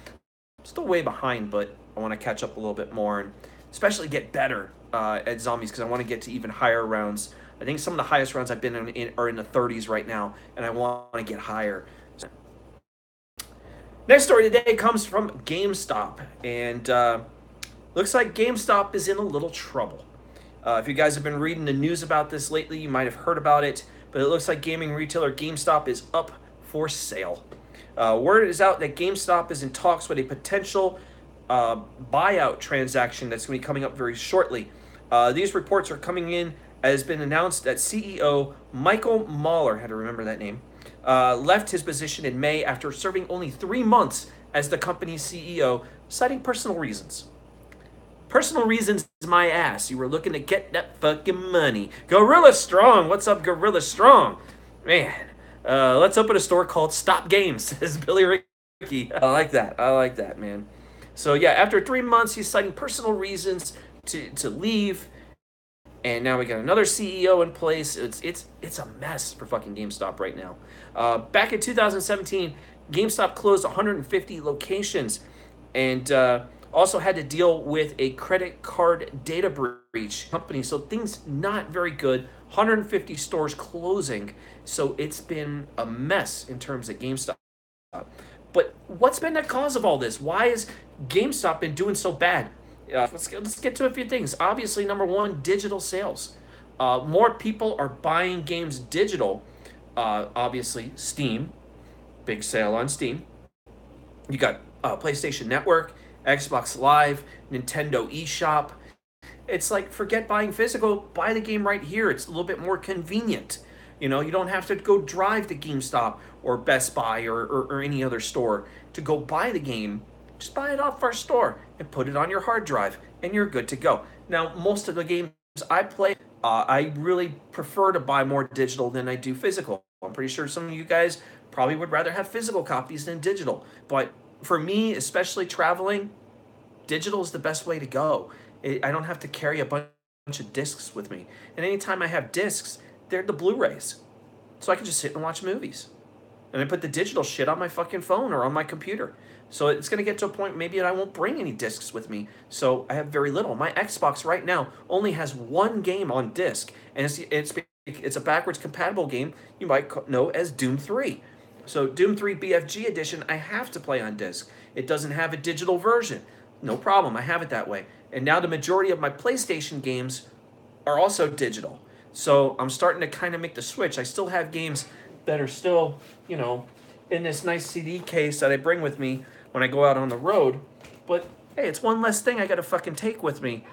I'm still way behind, but I want to catch up a little bit more and especially get better at zombies because I want to get to even higher rounds. I think some of the highest rounds I've been in are in the 30s right now, and I want to get higher. Next story today comes from GameStop, and looks like GameStop is in a little trouble. If you guys have been reading the news about this lately, you might have heard about it, but it looks like gaming retailer GameStop is up for sale. Word is out that GameStop is in talks with a potential buyout transaction that's going to be coming up very shortly. These reports are coming in as been announced that CEO Michael Mahler, had to remember that name, left his position in May after serving only 3 months as the company's CEO, citing personal reasons. Personal reasons, my ass. You were looking to get that fucking money. Gorilla Strong. What's up, Gorilla Strong? Man, let's open a store called Stop Games, says Billy Ricky. I like that, man. So yeah, after 3 months, he's citing personal reasons to leave. And now we got another CEO in place. It's a mess for fucking GameStop right now. Back in 2017, GameStop closed 150 locations and also had to deal with a credit card data breach company. So things not very good. 150 stores closing. So it's been a mess in terms of GameStop. But what's been the cause of all this? Why has GameStop been doing so bad? Let's get to a few things. Obviously, number one, digital sales. More people are buying games digital. Obviously, Steam, big sale on Steam. You got PlayStation Network, Xbox Live, Nintendo eShop. It's like, forget buying physical, buy the game right here. It's a little bit more convenient. You know, you don't have to go drive to GameStop or Best Buy or any other store to go buy the game. Just buy it off our store and put it on your hard drive, and you're good to go. Now, most of the games I play, I really prefer to buy more digital than I do physical. I'm pretty sure some of you guys probably would rather have physical copies than digital. But for me, especially traveling, digital is the best way to go. I don't have to carry a bunch of discs with me. And anytime I have discs, they're the Blu-rays. So I can just sit and watch movies. And I put the digital shit on my fucking phone or on my computer. So it's going to get to a point maybe I won't bring any discs with me. So I have very little. My Xbox right now only has one game on disc. And it's a backwards compatible game you might know as Doom 3. So Doom 3 BFG edition, I have to play on disc. It doesn't have a digital version. No problem, I have it that way. And now the majority of my PlayStation games are also digital. So I'm starting to kind of make the switch. I still have games that are still, you know, in this nice CD case that I bring with me when I go out on the road. But hey, it's one less thing I got to fucking take with me,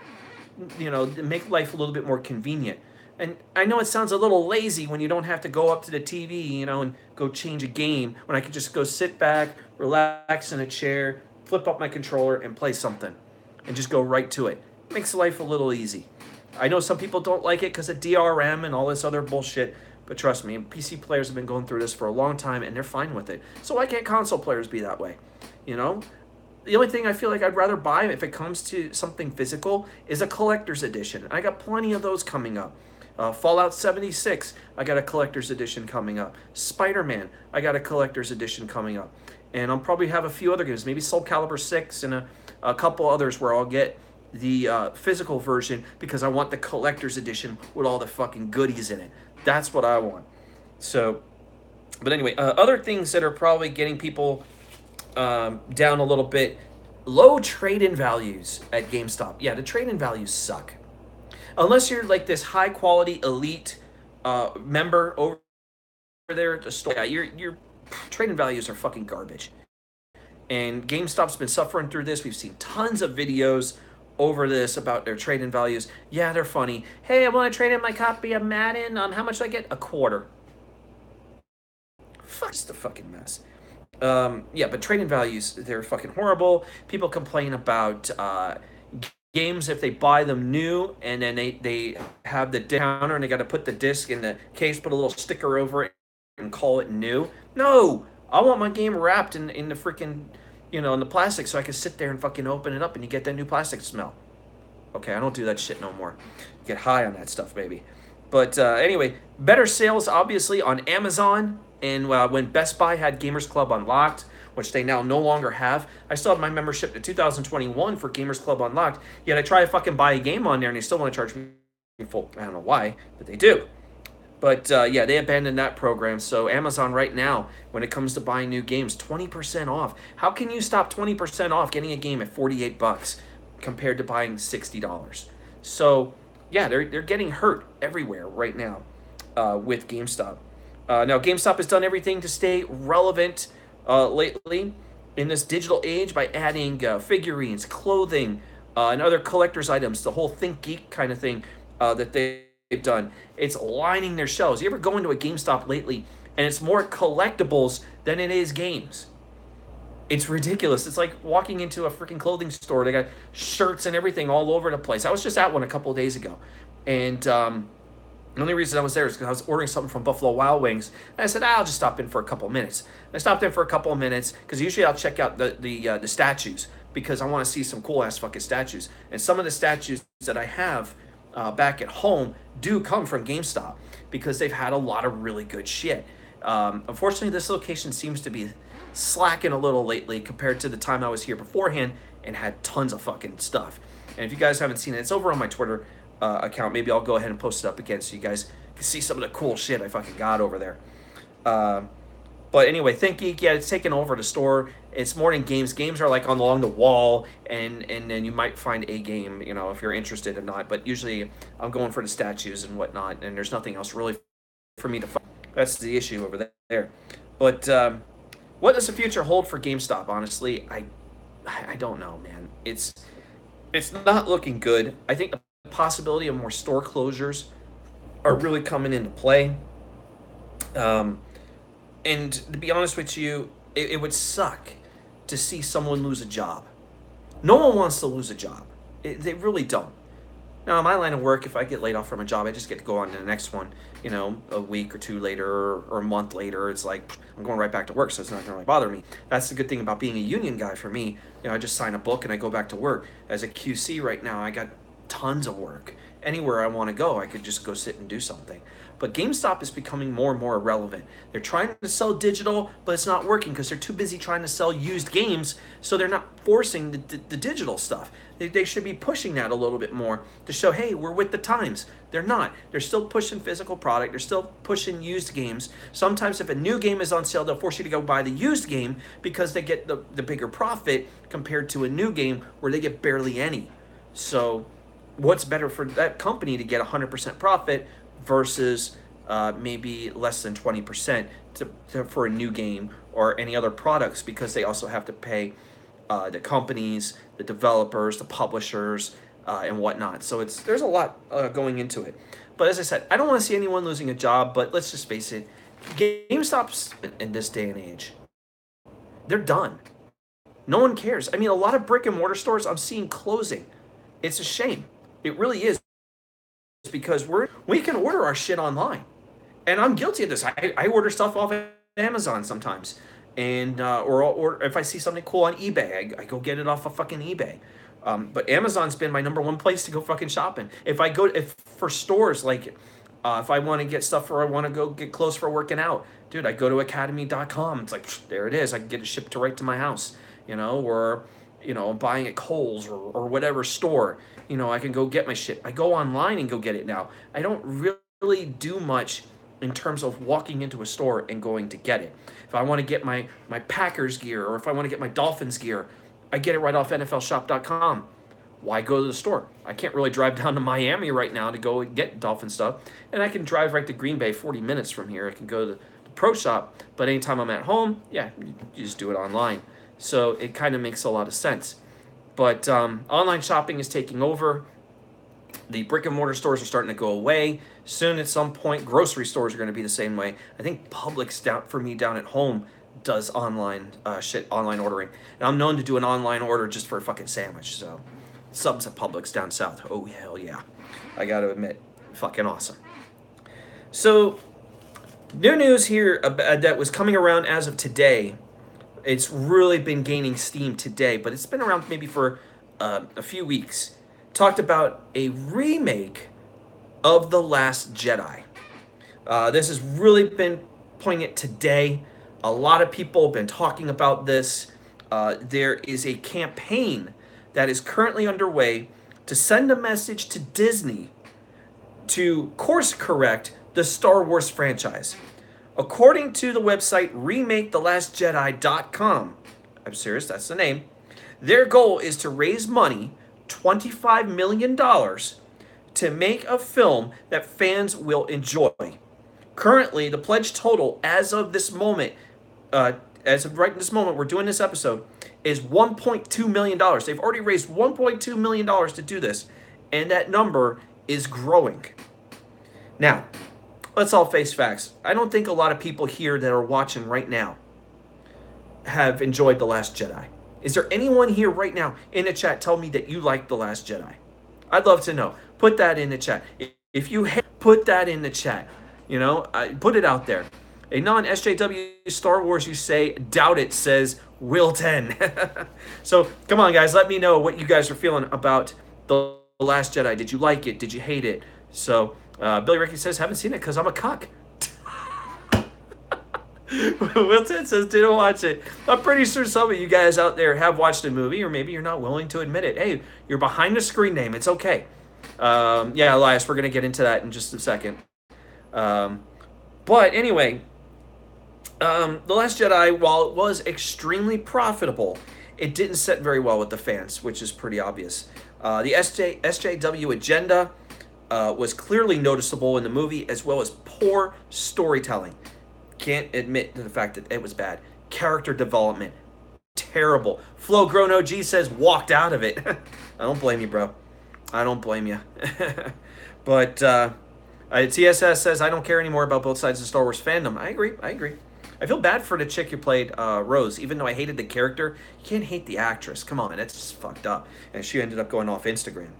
you know, to make life a little bit more convenient. And I know it sounds a little lazy when you don't have to go up to the TV, you know, and go change a game, when I could just go sit back, relax in a chair, flip up my controller, and play something, and just go right to it. Makes life a little easy. I know some people don't like it because of DRM and all this other bullshit, but trust me, PC players have been going through this for a long time, and they're fine with it. So why can't console players be that way? You know? The only thing I feel like I'd rather buy if it comes to something physical is a collector's edition. I got plenty of those coming up. Fallout 76, I got a collector's edition coming up. Spider-Man, I got a collector's edition coming up. And I'll probably have a few other games, maybe Soul Calibur 6 and a couple others where I'll get the physical version because I want the collector's edition with all the fucking goodies in it. That's what I want. So, but anyway, other things that are probably getting people down a little bit, low trade-in values at GameStop. Yeah, the trade-in values suck. Unless you're like this high-quality elite member over there at the store, yeah, your trade-in values are fucking garbage. And GameStop's been suffering through this. We've seen tons of videos over this about their trade-in values. Yeah, they're funny. Hey, I want to trade in my copy of Madden. How much do I get? $0.25. Fuck, it's a fucking mess. Yeah, but trade-in values, they're fucking horrible. People complain about games if they buy them new and then they have the counter and they got to put the disc in the case, put a little sticker over it and call it new. No, I want my game wrapped in the freaking, you know, in the plastic so I can sit there and fucking open it up and you get that new plastic smell. Okay, I don't do that shit no more. Get high on that stuff, baby. But anyway, better sales obviously on Amazon, and when Best Buy had Gamers Club Unlocked, which they now no longer have. I still have my membership to 2021 for Gamers Club Unlocked, yet I try to fucking buy a game on there and they still want to charge me full. I don't know why, but they do. But yeah, they abandoned that program. So Amazon right now, when it comes to buying new games, 20% off. How can you stop 20% off getting a game at $48 compared to buying $60? So yeah, they're getting hurt everywhere right now with GameStop. Now GameStop has done everything to stay relevant lately in this digital age by adding figurines, clothing, and other collector's items, the whole Think Geek kind of thing that they've done. It's lining their shelves. You ever go into a GameStop lately and it's more collectibles than it is games? It's ridiculous. It's like walking into a freaking clothing store. They got shirts and everything all over the place. I was just at one a couple of days ago, and the only reason I was there is because I was ordering something from Buffalo Wild Wings, and I said, I'll just stop in for a couple of minutes. I stopped in for a couple of minutes because usually I'll check out the statues because I want to see some cool ass fucking statues. And some of the statues that I have back at home do come from GameStop because they've had a lot of really good shit. Unfortunately, this location seems to be slacking a little lately compared to the time I was here beforehand and had tons of fucking stuff. And if you guys haven't seen it, it's over on my Twitter account. Maybe I'll go ahead and post it up again so you guys can see some of the cool shit I fucking got over there. But anyway, ThinkGeek, yeah, it's taken over the store. It's more than games. Games are like on along the wall, and then you might find a game, if you're interested or not. But usually, I'm going for the statues and whatnot, and there's nothing else really for me to find. That's the issue over there. But what does the future hold for GameStop? Honestly, I don't know, man. It's not looking good. I think the possibility of more store closures are really coming into play. Um, and to be honest with you, it would suck to see someone lose a job. No one wants to lose a job. They really don't. Now, in my line of work, if I get laid off from a job, I just get to go on to the next one, a week or two later or a month later. It's like I'm going right back to work, so it's not going to really bother me. That's the good thing about being a union guy for me. I just sign a book and I go back to work. As a QC right now, I got tons of work. Anywhere I want to go, I could just go sit and do something. But GameStop is becoming more and more irrelevant. They're trying to sell digital, but it's not working because they're too busy trying to sell used games, so they're not forcing the digital stuff. They should be pushing that a little bit more to show, hey, we're with the times. They're not. They're still pushing physical product. They're still pushing used games. Sometimes if a new game is on sale, they'll force you to go buy the used game because they get the bigger profit compared to a new game where they get barely any. So what's better for that company to get 100% profit versus maybe less than 20% for a new game or any other products, because they also have to pay the companies, the developers, the publishers, and whatnot. So there's a lot going into it. But as I said, I don't want to see anyone losing a job, but let's just face it, GameStop's in this day and age, they're done. No one cares. I mean, a lot of brick and mortar stores I'm seeing closing. It's a shame. It really is, because we can order our shit online, and I'm guilty of this. I order stuff off of Amazon sometimes, and or if I see something cool on eBay, I go get it off of fucking eBay. But Amazon's been my number one place to go fucking shopping. If for stores like if I want to get stuff or I want to go get clothes for working out, dude, I go to academy.com. It's like, there it is. I can get it shipped right to my house, or I'm buying at Kohl's or whatever store. I can go get my shit. I go online and go get it now. I don't really do much in terms of walking into a store and going to get it. If I want to get my Packers gear, or if I want to get my Dolphins gear, I get it right off NFLshop.com. Why go to the store? I can't really drive down to Miami right now to go and get Dolphin stuff. And I can drive right to Green Bay 40 minutes from here. I can go to the Pro Shop. But anytime I'm at home, yeah, you just do it online. So it kind of makes a lot of sense. But online shopping is taking over. The brick and mortar stores are starting to go away. Soon, at some point, grocery stores are going to be the same way. I think Publix down at home does online ordering. And I'm known to do an online order just for a fucking sandwich. So subs at Publix down south. Oh, hell yeah. I got to admit, fucking awesome. So new news here that was coming around as of today. It's really been gaining steam today, but it's been around maybe for a few weeks. Talked about a remake of The Last Jedi. This has really been poignant today. A lot of people have been talking about this. There is a campaign that is currently underway to send a message to Disney to course correct the Star Wars franchise. According to the website RemakeTheLastJedi.com, I'm serious, that's the name, their goal is to raise money, $25 million, to make a film that fans will enjoy. Currently, the pledge total as of this moment, as of right in this moment, we're doing this episode, is $1.2 million. They've already raised $1.2 million to do this, and that number is growing. Now, let's all face facts. I don't think a lot of people here that are watching right now have enjoyed The Last Jedi. Is there anyone here right now in the chat tell me that you like The Last Jedi? I'd love to know. Put that in the chat. If you put that in the chat, put it out there. A non-SJW Star Wars, you say, doubt it, says Will 10. So come on, guys. Let me know what you guys are feeling about The Last Jedi. Did you like it? Did you hate it? So Billy Ricky says, haven't seen it because I'm a cuck. Wilton says, didn't watch it. I'm pretty sure some of you guys out there have watched the movie, or maybe you're not willing to admit it. Hey, you're behind the screen name. It's okay. Yeah, Elias, we're going to get into that in just a second. But anyway, The Last Jedi, while it was extremely profitable, it didn't set very well with the fans, which is pretty obvious. The SJW agenda was clearly noticeable in the movie, as well as poor storytelling. Can't admit to the fact that it was bad. Character development, terrible. Flo Grown OG says walked out of it. I don't blame you, bro. I don't blame you. But TSS says I don't care anymore about both sides of Star Wars fandom. I agree. I agree. I feel bad for the chick who played Rose, even though I hated the character. You can't hate the actress. Come on, that's just fucked up. And she ended up going off Instagram.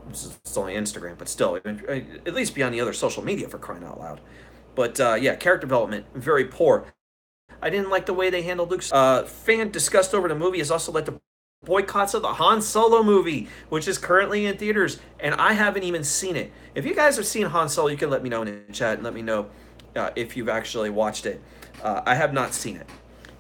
It's only Instagram, but still, at least be on the other social media for crying out loud. But yeah, character development very poor. I didn't like the way they handled Luke's. Fan disgust over the movie has also led to boycotts of the Han Solo movie, which is currently in theaters, and I haven't even seen it. If you guys have seen Han Solo, you can let me know in the chat and let me know if you've actually watched it. I have not seen it.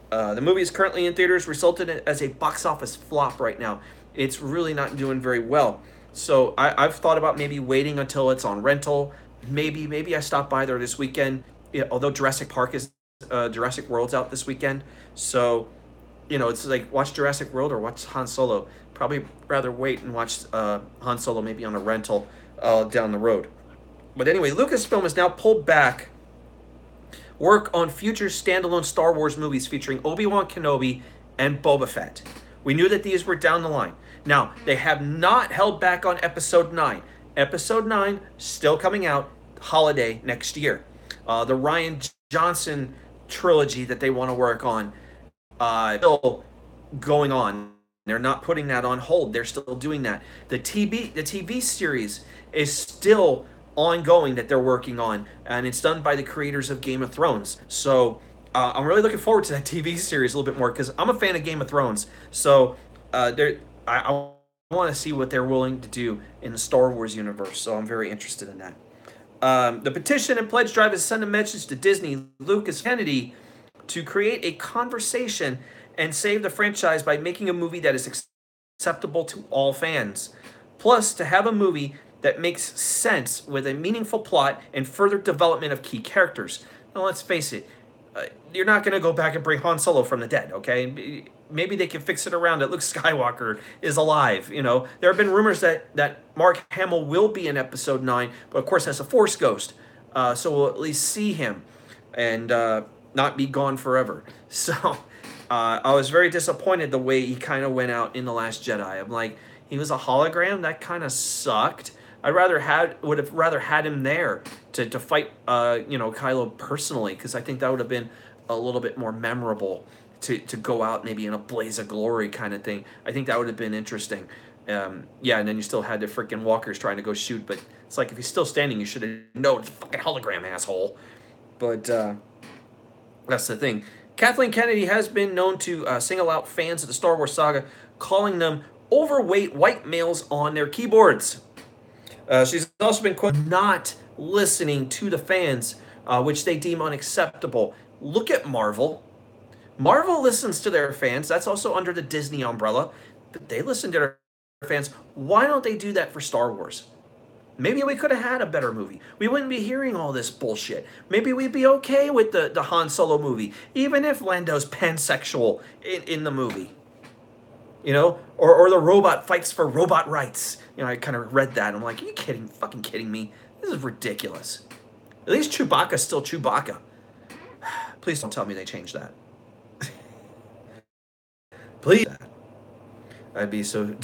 The movie is currently in theaters, resulted as a box office flop right now. It's really not doing very well. So I've thought about maybe waiting until it's on rental. Maybe I stop by there this weekend. Although Jurassic World's out this weekend, so it's like watch Jurassic World or watch Han Solo. Probably rather wait and watch Han Solo maybe on a rental down the road. But anyway, Lucasfilm has now pulled back work on future standalone Star Wars movies featuring Obi-Wan Kenobi and Boba Fett. We knew that these were down the line. Now, they have not held back on Episode 9. Episode 9 still coming out holiday next year. The Rian Johnson trilogy that they want to work on still going on. They're not putting that on hold. They're still doing that. The TV series is still ongoing that they're working on, and it's done by the creators of Game of Thrones. So I'm really looking forward to that TV series a little bit more because I'm a fan of Game of Thrones. So I want to see what they're willing to do in the Star Wars universe. So I'm very interested in that. The petition and pledge drive has sent a message to Disney, Lucas, Kennedy to create a conversation and save the franchise by making a movie that is acceptable to all fans. Plus, to have a movie that makes sense with a meaningful plot and further development of key characters. Now, let's face it, you're not going to go back and bring Han Solo from the dead, okay? Maybe they can fix it around that Luke Skywalker is alive, There have been rumors that Mark Hamill will be in Episode 9, but of course as a Force ghost. So we'll at least see him and not be gone forever. So I was very disappointed the way he kind of went out in The Last Jedi. I'm like, he was a hologram? That kind of sucked. Would have rather had him there to fight Kylo personally, because I think that would have been a little bit more memorable to go out maybe in a blaze of glory kind of thing. I think that would have been interesting. And then you still had the freaking walkers trying to go shoot, but it's like if he's still standing, you should have known it's a fucking hologram, asshole. But that's the thing. Kathleen Kennedy has been known to single out fans of the Star Wars saga, calling them overweight white males on their keyboards. She's also been quoted not listening to the fans, which they deem unacceptable. Look at Marvel. Marvel listens to their fans. That's also under the Disney umbrella. But they listen to their fans. Why don't they do that for Star Wars? Maybe we could have had a better movie. We wouldn't be hearing all this bullshit. Maybe we'd be okay with the Han Solo movie, even if Lando's pansexual in the movie. Or the robot fights for robot rights. I kind of read that. I'm like, are you fucking kidding me? This is ridiculous. At least Chewbacca's still Chewbacca. Please don't tell me they changed that. Please. I'd be so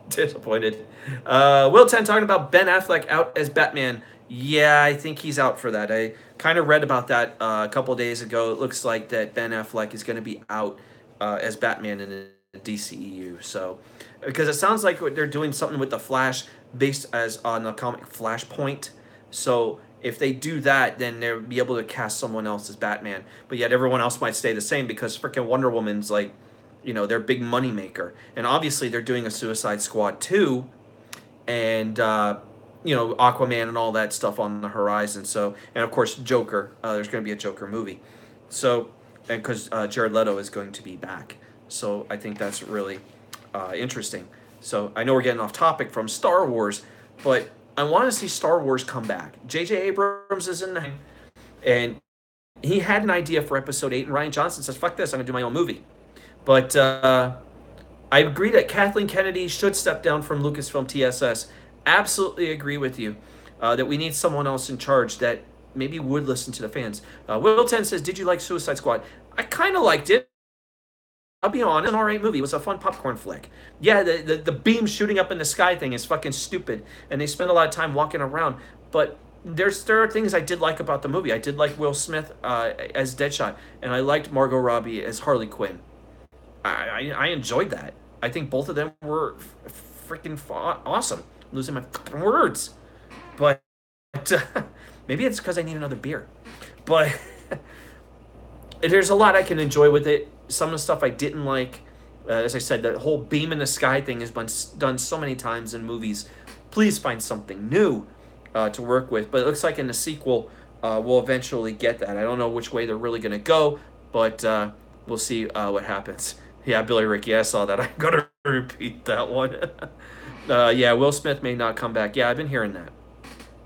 disappointed. Will 10 talking about Ben Affleck out as Batman. Yeah, I think he's out for that. I kind of read about that a couple days ago. It looks like that Ben Affleck is going to be out as Batman in the DCEU. So, because it sounds like they're doing something with the Flash based as on the comic Flashpoint. So if they do that, then they'll be able to cast someone else as Batman. But yet everyone else might stay the same because freaking Wonder Woman's like, their big money maker. And obviously they're doing a Suicide Squad 2 and, Aquaman and all that stuff on the horizon. So, and of course, Joker. There's going to be a Joker movie. So, and because Jared Leto is going to be back. So I think that's really interesting. So I know we're getting off topic from Star Wars, but I want to see Star Wars come back. J.J. Abrams is in the and he had an idea for episode 8, and Rian Johnson says, fuck this, I'm going to do my own movie. But I agree that Kathleen Kennedy should step down from Lucasfilm TSS. Absolutely agree with you that we need someone else in charge that maybe would listen to the fans. Will 10 says, did you like Suicide Squad? I kind of liked it. I'll be honest, an alright movie. It was a fun popcorn flick. Yeah, the beam shooting up in the sky thing is fucking stupid, and they spend a lot of time walking around. But there are things I did like about the movie. I did like Will Smith as Deadshot, and I liked Margot Robbie as Harley Quinn. I enjoyed that. I think both of them were freaking awesome. I'm losing my fucking words. But maybe it's because I need another beer. But there's a lot I can enjoy with it. Some of the stuff I didn't like, as I said, the whole beam in the sky thing has been done so many times in movies. Please find something new to work with. But it looks like in the sequel, we'll eventually get that. I don't know which way they're really going to go, but we'll see what happens. Yeah, Billy Ricky, I saw that. I'm going to repeat that one. Yeah, Will Smith may not come back. Yeah, I've been hearing that.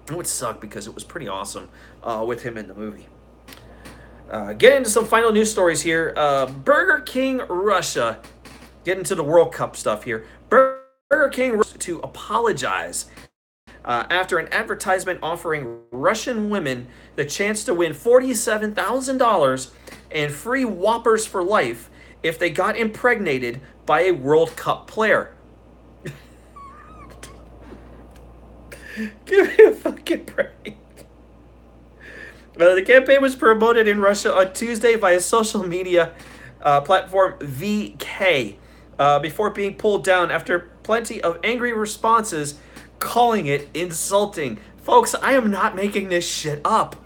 It would suck because it was pretty awesome with him in the movie. Get into some final news stories here. Burger King Russia. Get into the World Cup stuff here. Burger King to apologize after an advertisement offering Russian women the chance to win $47,000 and free Whoppers for life if they got impregnated by a World Cup player. Give me a fucking break. The campaign was promoted in Russia on Tuesday via social media platform VK before being pulled down after plenty of angry responses calling it insulting. Folks, I am not making this shit up.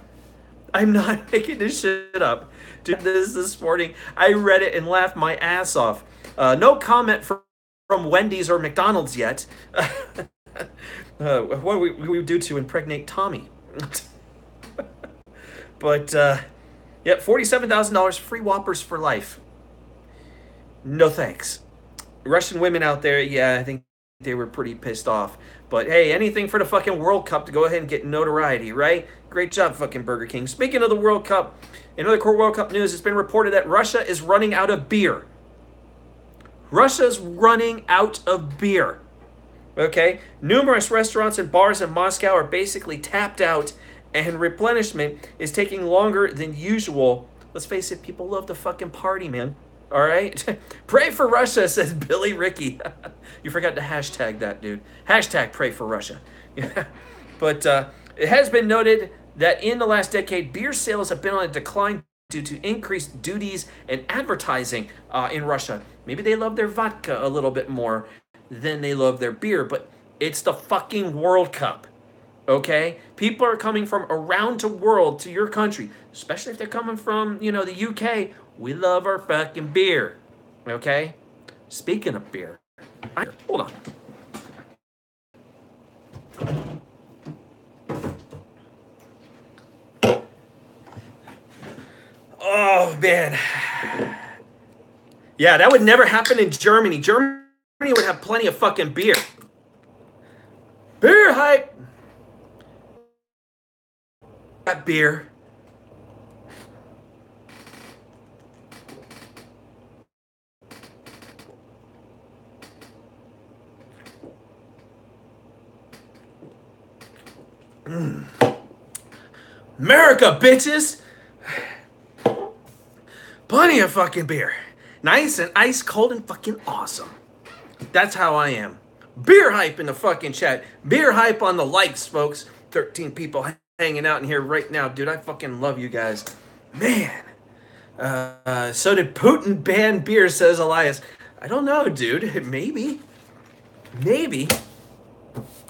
I'm not making this shit up. Dude, this morning, I read it and laughed my ass off. No comment from Wendy's or McDonald's yet. What we do to impregnate Tommy. But, yeah, $47,000 free Whoppers for life. No thanks. Russian women out there, yeah, I think they were pretty pissed off. But, hey, anything for the fucking World Cup to go ahead and get notoriety, right? Great job, fucking Burger King. Speaking of the World Cup, in other core World Cup news, it's been reported that Russia is running out of beer. Russia's running out of beer. Okay? Numerous restaurants and bars in Moscow are basically tapped out, and replenishment is taking longer than usual. Let's face it, people love to fucking party, man. All right? Pray for Russia, says Billy Ricky. You forgot to hashtag that, dude. Hashtag pray for Russia. But it has been noted that in the last decade, beer sales have been on a decline due to increased duties and advertising in Russia. Maybe they love their vodka a little bit more than they love their beer, but it's the fucking World Cup. Okay? People are coming from around the world to your country, especially if they're coming from, the UK. We love our fucking beer. Okay? Speaking of beer, hold on. Oh, man. Yeah, that would never happen in Germany. Germany would have plenty of fucking beer. Beer hype. That beer. America, bitches. Plenty of fucking beer. Nice and ice cold and fucking awesome. That's how I am. Beer hype in the fucking chat. Beer hype on the likes, folks. 13 people hanging out in here right now. Dude, I fucking love you guys. Man. So did Putin ban beer, says Elias. I don't know, dude. Maybe.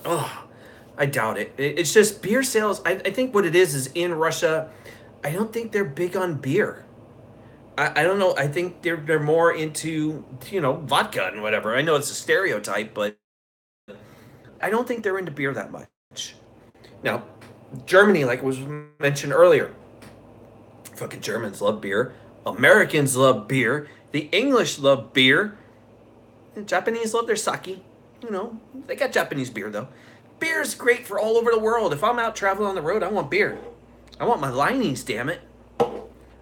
Oh, I doubt it. It's just beer sales. I think what it is in Russia, I don't think they're big on beer. I don't know. I think they're more into, vodka and whatever. I know it's a stereotype, but I don't think they're into beer that much. Now, Germany, like was mentioned earlier, fucking Germans love beer. Americans love beer. The English love beer. The Japanese love their sake. They got Japanese beer, though. Beer is great for all over the world. If I'm out traveling on the road, I want beer. I want my linings, damn it.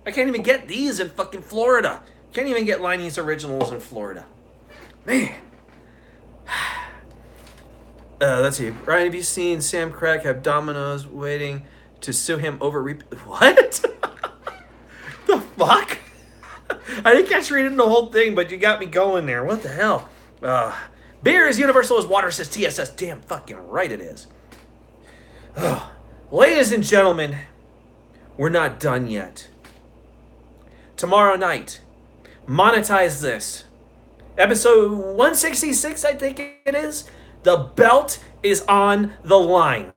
I can't even get these in fucking Florida. Can't even get Liney's Originals in Florida. Man. Let's see. Ryan, have you seen Sam Crack have Domino's waiting to sue him over What? The fuck? I didn't catch reading the whole thing, but you got me going there. What the hell? Beer is universal as water, says TSS. Damn fucking right it is. Ladies and gentlemen, we're not done yet. Tomorrow night, Monetize This. Episode 166, I think it is. The belt is on the line.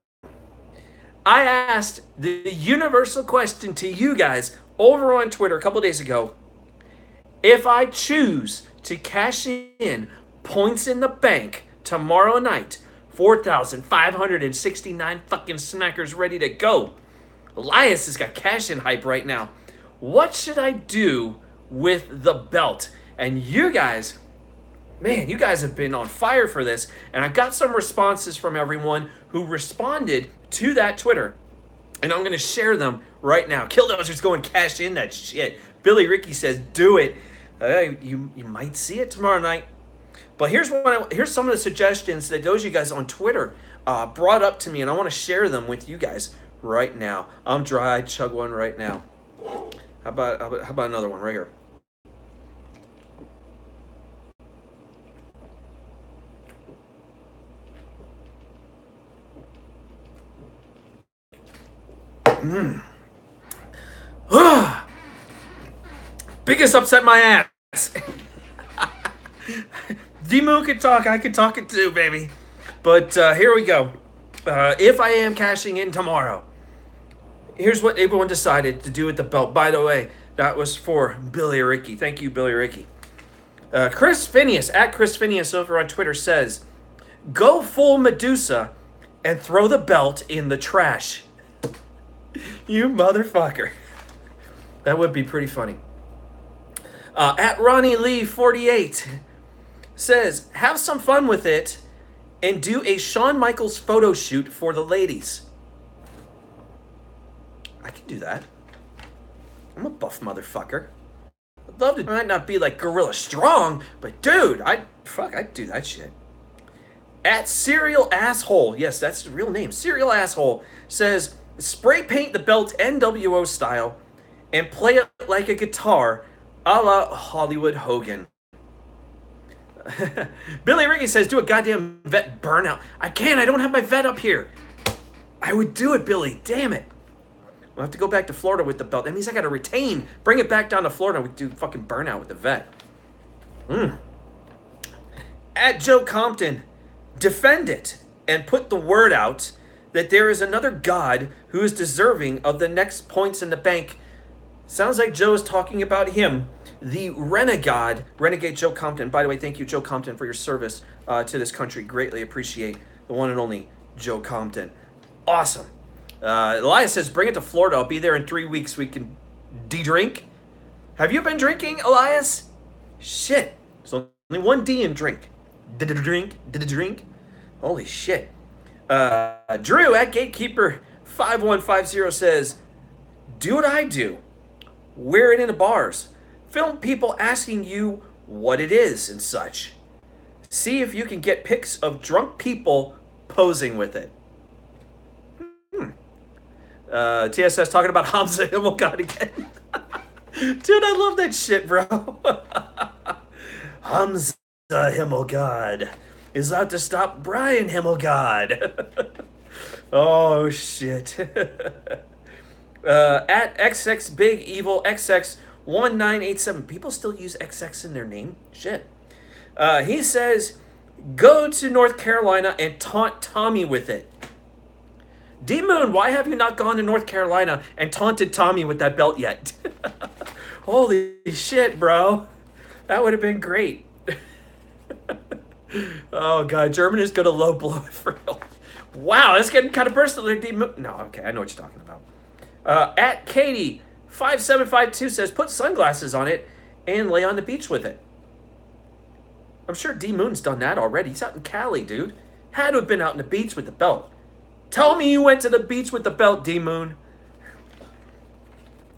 I asked the universal question to you guys over on Twitter a couple days ago. If I choose to cash in points in the bank tomorrow night, 4,569 fucking smackers ready to go. Elias has got cash in hype right now. What should I do with the belt? And you guys, man, you guys have been on fire for this. And I got some responses from everyone who responded to that Twitter. And I'm going to share them right now. Killdozer's going cash in that shit. Billy Ricky says, do it. You might see it tomorrow night. But here's some of the suggestions that those of you guys on Twitter brought up to me. And I want to share them with you guys right now. I'm dry. I chug one right now. How about another one right here? Biggest upset my ass. D-Moon could talk, I could talk it too, baby. But here we go. If I am cashing in tomorrow, here's what everyone decided to do with the belt. By the way, that was for Billy Ricky. Thank you, Billy Ricky. Chris Phineas, at Chris Phineas over on Twitter, says, go full Medusa and throw the belt in the trash. You motherfucker. That would be pretty funny. At Ronnie Lee 48 says, have some fun with it and do a Shawn Michaels photo shoot for the ladies. I can do that. I'm a buff motherfucker. I'd love to. I might not be like Gorilla Strong, but dude, I'd do that shit. At Serial Asshole, yes, that's the real name. Serial Asshole says, spray paint the belt NWO style and play it like a guitar a la Hollywood Hogan. Billy Ricky says, do a goddamn vet burnout. I can't. I don't have my vet up here. I would do it, Billy. Damn it. We'll have to go back to Florida with the belt. That means I got to retain. Bring it back down to Florida. We do fucking burnout with the vet. At Joe Compton, defend it and put the word out that there is another God who is deserving of the next points in the bank. Sounds like Joe is talking about him, the Renegade Joe Compton. By the way, thank you, Joe Compton, for your service to this country. Greatly appreciate the one and only Joe Compton. Awesome. Elias says, bring it to Florida. I'll be there in 3 weeks. We can de-drink. Have you been drinking, Elias? Shit. There's only one D in drink. Did it drink? Did it drink? Holy shit. Drew at Gatekeeper5150 says, do what I do. Wear it in the bars. Film people asking you what it is and such. See if you can get pics of drunk people posing with it. TSS talking about Hamza Himmelgod again. Dude, I love that shit, bro. Hamza Himmelgod is out to stop Brian Himmelgod. Oh, shit. At XX Big Evil XX1987. People still use XX in their name? Shit. He says, go to North Carolina and taunt Tommy with it. D-Moon, why have you not gone to North Carolina and taunted Tommy with that belt yet? Holy shit, bro. That would have been great. Oh, God. German is going to low blow it for real. Wow, that's getting kind of personal. D-Moon. No, okay. I know what you're talking about. At Katie5752 says, put sunglasses on it and lay on the beach with it. I'm sure D-Moon's done that already. He's out in Cali, dude. Had to have been out on the beach with the belt. Tell me you went to the beach with the belt, D-Moon.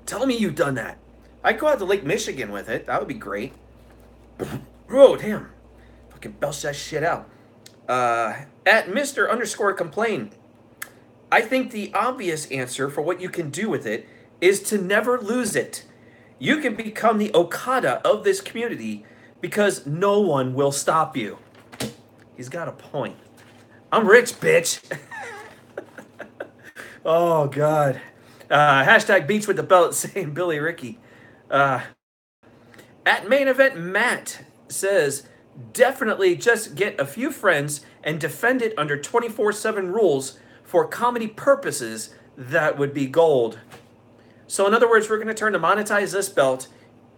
Tell me you've done that. I'd go out to Lake Michigan with it. That would be great. Oh, damn. Fucking belch that shit out. At Mr_complain. I think the obvious answer for what you can do with it is to never lose it. You can become the Okada of this community because no one will stop you. He's got a point. I'm rich, bitch. Oh, God. Hashtag beach with the belt saying Billy Ricky. At main event, Matt says, definitely just get a few friends and defend it under 24/7 rules for comedy purposes. That would be gold. So in other words, we're going to turn to monetize this belt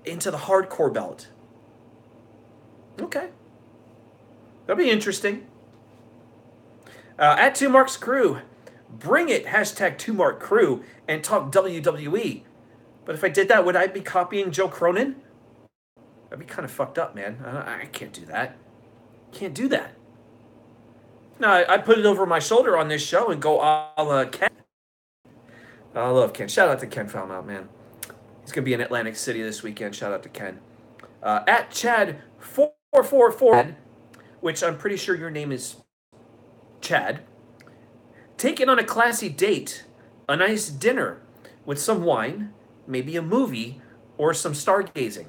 into the hardcore belt. Okay. That'll be interesting. At 2Mark's Crew, bring it, hashtag 2Mark Crew, and talk WWE. But if I did that, would I be copying Joe Cronin? That'd be kind of fucked up, man. I can't do that. Can't do that. No, I put it over my shoulder on this show and go a la Ken. I love Ken. Shout out to Ken Falmouth, man. He's going to be in Atlantic City this weekend. Shout out to Ken. At Chad444, which I'm pretty sure your name is Chad. Take it on a classy date, a nice dinner with some wine, maybe a movie, or some stargazing.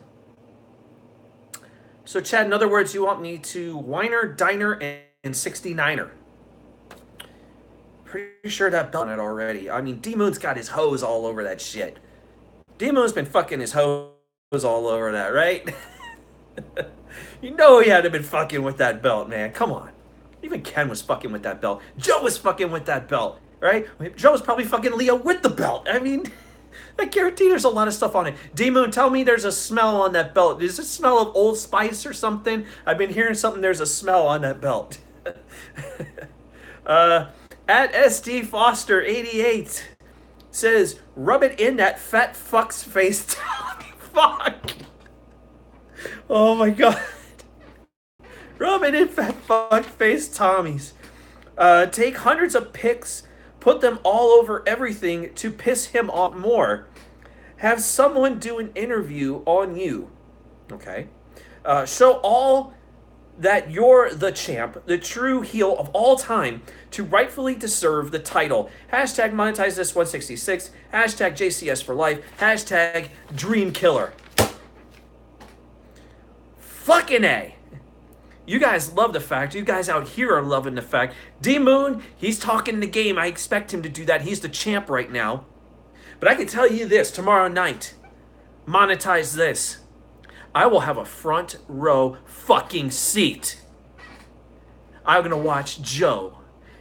So, Chad, in other words, you want me to winer, diner, and 69er. Pretty sure that belt on it already. I mean, D-Moon's got his hose all over that shit. D-Moon's been fucking his hose all over that, right? You know he had to been fucking with that belt, man. Come on. Even Ken was fucking with that belt. Joe was fucking with that belt, right? Joe was probably fucking Leo with the belt. I mean, I guarantee there's a lot of stuff on it. D-Moon, tell me there's a smell on that belt. Does it smell of Old Spice or something? I've been hearing something, there's a smell on that belt. At SD Foster 88 says, rub it in that fat fuck's face. Fuck. Oh my God. Rub it in fat fuck face Tommy's. Take hundreds of pics, put them all over everything to piss him off more. Have someone do an interview on you. Okay. Show all that you're the champ, the true heel of all time, to rightfully deserve the title. Hashtag monetize this 166. Hashtag JCS for life. Hashtag dream killer. Fucking A. You guys love the fact. You guys out here are loving the fact. D-Moon, he's talking the game. I expect him to do that. He's the champ right now. But I can tell you this, tomorrow night, monetize this. I will have a front row fucking seat. I'm going to watch Joe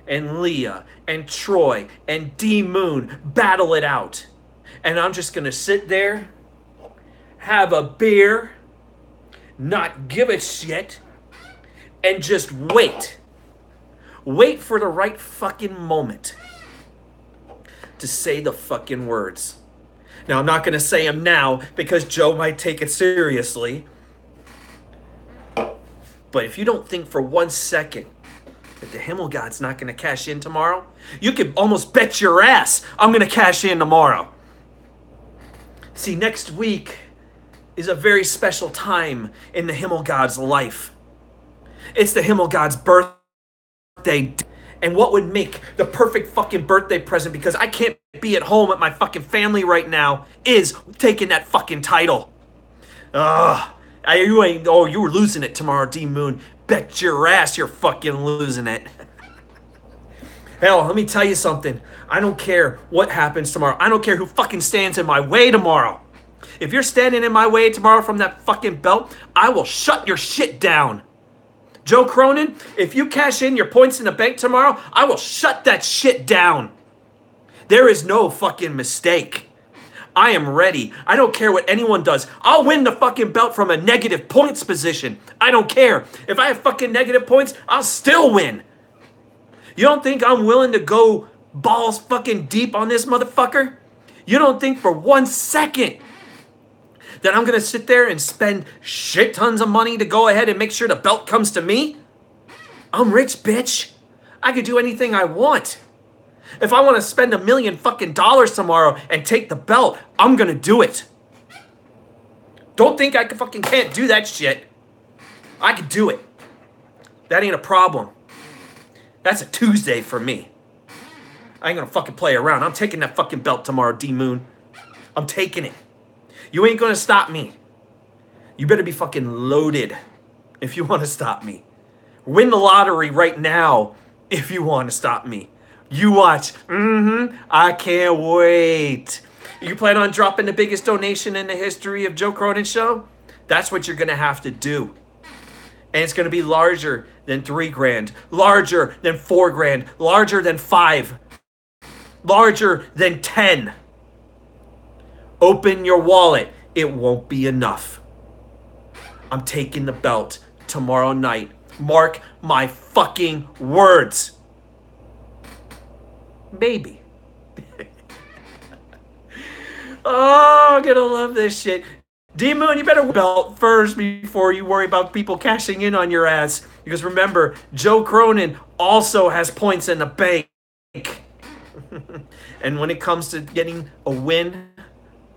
and Leah and Troy and D-Moon battle it out. And I'm just going to sit there, have a beer, not give a shit, and just wait. Wait for the right fucking moment to say the fucking words. Now, I'm not going to say them now because Joe might take it seriously. But if you don't think for 1 second that the Himmelgod's not going to cash in tomorrow, you can almost bet your ass I'm going to cash in tomorrow. See, next week is a very special time in the Himmelgod's life. It's the Himmelgod's birthday. And what would make the perfect fucking birthday present, because I can't be at home at my fucking family right now, is taking that fucking title. You were losing it tomorrow, D-Moon. Bet your ass you're fucking losing it. Hell, let me tell you something. I don't care what happens tomorrow. I don't care who fucking stands in my way tomorrow. If you're standing in my way tomorrow from that fucking belt, I will shut your shit down. Joe Cronin, if you cash in your points in the bank tomorrow, I will shut that shit down. There is no fucking mistake. I am ready. I don't care what anyone does. I'll win the fucking belt from a negative points position. I don't care. If I have fucking negative points, I'll still win. You don't think I'm willing to go balls fucking deep on this motherfucker? You don't think for 1 second that I'm going to sit there and spend shit tons of money to go ahead and make sure the belt comes to me? I'm rich, bitch. I could do anything I want. If I want to spend $1 million fucking dollars tomorrow and take the belt, I'm going to do it. Don't think I fucking can't do that shit. I can do it. That ain't a problem. That's a Tuesday for me. I ain't gonna fucking play around. I'm taking that fucking belt tomorrow, D-Moon. I'm taking it. You ain't gonna stop me. You better be fucking loaded if you want to stop me. Win the lottery right now if you want to stop me. You watch. I can't wait. You plan on dropping the biggest donation in the history of Joe Cronin Show? That's what you're going to have to do. And it's going to be larger than $3,000, larger than $4,000, larger than $5,000, larger than $10,000. Open your wallet. It won't be enough. I'm taking the belt tomorrow night. Mark my fucking words. Maybe. Oh, I'm gonna love this shit. D-Moon, you better belt first before you worry about people cashing in on your ass. Because remember, Joe Cronin also has points in the bank. And when it comes to getting a win,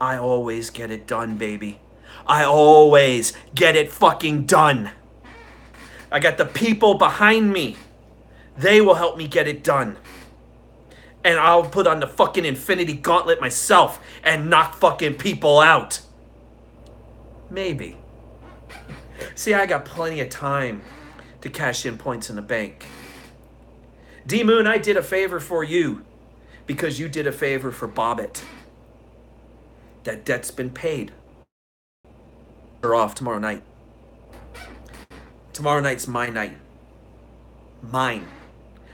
I always get it done, baby. I always get it fucking done. I got the people behind me. They will help me get it done. And I'll put on the fucking infinity gauntlet myself and knock fucking people out. Maybe. See, I got plenty of time to cash in points in the bank. D-Moon, I did a favor for you because you did a favor for Bobbit. That debt's been paid. We're off tomorrow night. Tomorrow night's my night. Mine.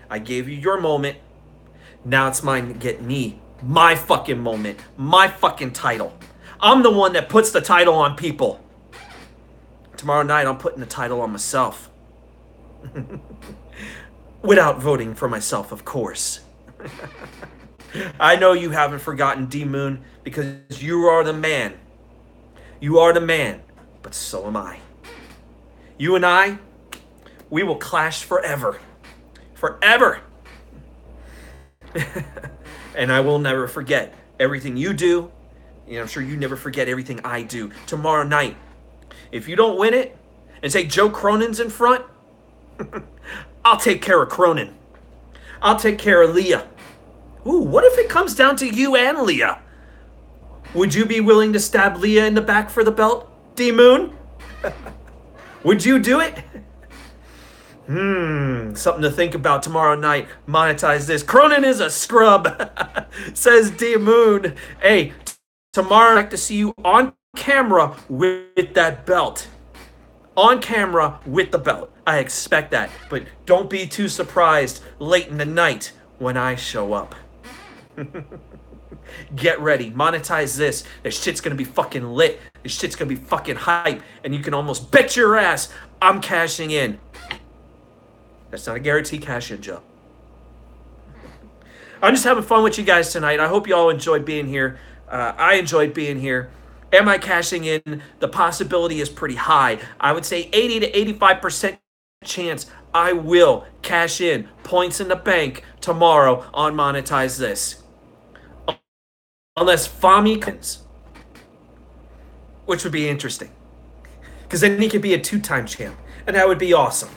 I gave you your moment. Now it's mine to get me my fucking moment. My fucking title. I'm the one that puts the title on people. Tomorrow night I'm putting the title on myself. Without voting for myself, of course. I know you haven't forgotten D-Moon because you are the man. You are the man, but so am I. You and I, we will clash forever. Forever. And I will never forget everything you do. And I'm sure you never forget everything I do. Tomorrow night, if you don't win it and say Joe Cronin's in front, I'll take care of Cronin. I'll take care of Leah. Ooh, what if it comes down to you and Leah? Would you be willing to stab Leah in the back for the belt, D-Moon? Would you do it? Something to think about tomorrow night. Monetize this. Cronin is a scrub, says D-Moon. Hey, tomorrow I'd like to see you on camera with that belt. On camera with the belt. I expect that. But don't be too surprised late in the night when I show up. Get ready. Monetize this. This shit's gonna be fucking lit. This shit's gonna be fucking hype. And you can almost bet your ass I'm cashing in. That's not a guarantee cash in, Joe. I'm just having fun with you guys tonight. I hope you all enjoyed being here. I enjoyed being here. Am I cashing in? The possibility is pretty high. I would say 80 to 85% chance I will cash in points in the bank tomorrow on Monetize This. Unless Fami comes. Which would be interesting. Because then he could be a 2-time champ. And that would be awesome.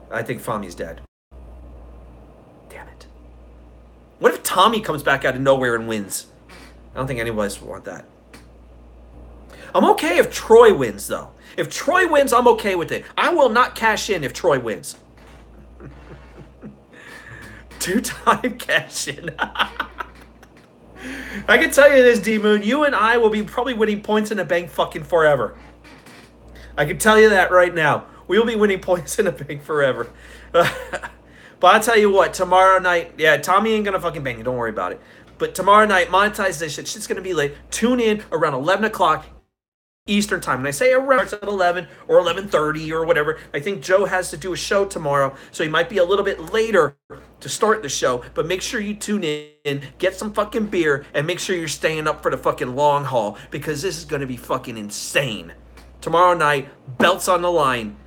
I think Fami's dead. Damn it. What if Tommy comes back out of nowhere and wins? I don't think anyone else would want that. I'm okay if Troy wins, though. If Troy wins, I'm okay with it. I will not cash in if Troy wins. 2-time cash in. I can tell you this, D-Moon. You and I will be probably winning points in the bank fucking forever. I can tell you that right now. We will be winning points in the bank forever. But I'll tell you what, tomorrow night, yeah, Tommy ain't gonna fucking bang you. Don't worry about it. But tomorrow night, Monetize This shit. Shit's gonna be late. Tune in around 11 o'clock Eastern time. And I say around, it's at 11 or 11:30 or whatever. I think Joe has to do a show tomorrow, so he might be a little bit later to start the show. But make sure you tune in, get some fucking beer, and make sure you're staying up for the fucking long haul, because this is gonna be fucking insane. Tomorrow night, belts on the line.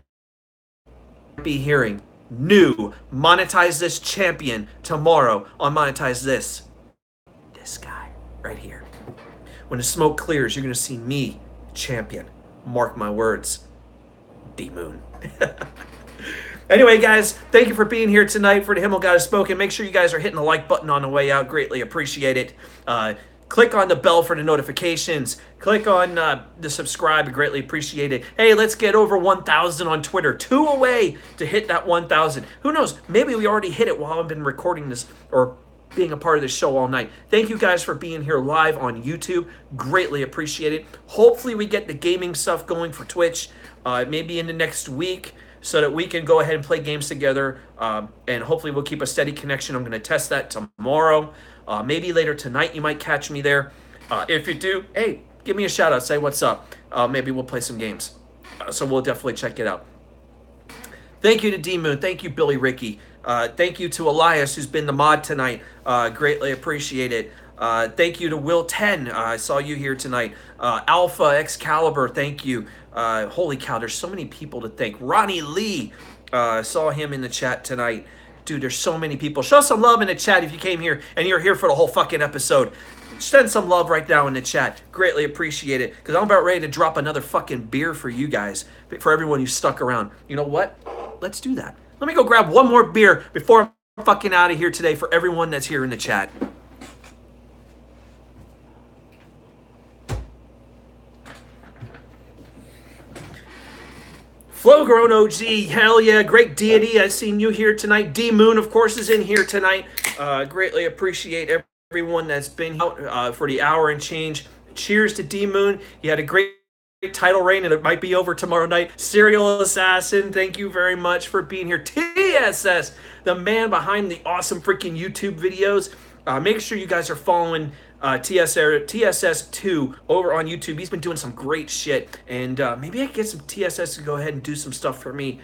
Be hearing new Monetize This champion tomorrow on Monetize This. This guy right here. When the smoke clears, you're going to see me champion. Mark my words. D-Moon. Anyway, guys, thank you for being here tonight for the Himmelgod Has Spoken. Make sure you guys are hitting the like button on the way out. Greatly appreciate it. Click on the bell for the notifications. Click on the subscribe. Greatly appreciate it. Hey, let's get over 1,000 on Twitter. 2 away to hit that 1,000. Who knows? Maybe we already hit it while I've been recording this or being a part of this show all night. Thank you guys for being here live on YouTube. Greatly appreciate it. Hopefully we get the gaming stuff going for Twitch maybe in the next week, so that we can go ahead and play games together, and hopefully we'll keep a steady connection. I'm going to test that tomorrow. Maybe later tonight you might catch me there. If you do, hey, give me a shout out. Say what's up. Maybe we'll play some games. So we'll definitely check it out. Thank you to D-Moon. Thank you, Billy Ricky. Thank you to Elias, who's been the mod tonight. Greatly appreciate it. Thank you to Will 10. I saw you here tonight. Alpha Excalibur, thank you. Holy cow, there's so many people to thank. Ronnie Lee, saw him in the chat tonight. Dude, there's so many people. Show some love in the chat if you came here and you're here for the whole fucking episode. Send some love right now in the chat. Greatly appreciate it, because I'm about ready to drop another fucking beer for you guys, for everyone who stuck around. You know what? Let's do that. Let me go grab one more beer before I'm fucking out of here today for everyone that's here in the chat. Flowgrown OG, hell yeah, great deity. I've seen you here tonight. D-Moon, of course, is in here tonight. Greatly appreciate everyone that's been out for the hour and change. Cheers to D-Moon. You had a great title reign, and it might be over tomorrow night. Serial Assassin, thank you very much for being here. TSS, the man behind the awesome freaking YouTube videos. Make sure you guys are following TSS2 over on YouTube. He's been doing some great shit, and maybe I can get some TSS to go ahead and do some stuff for me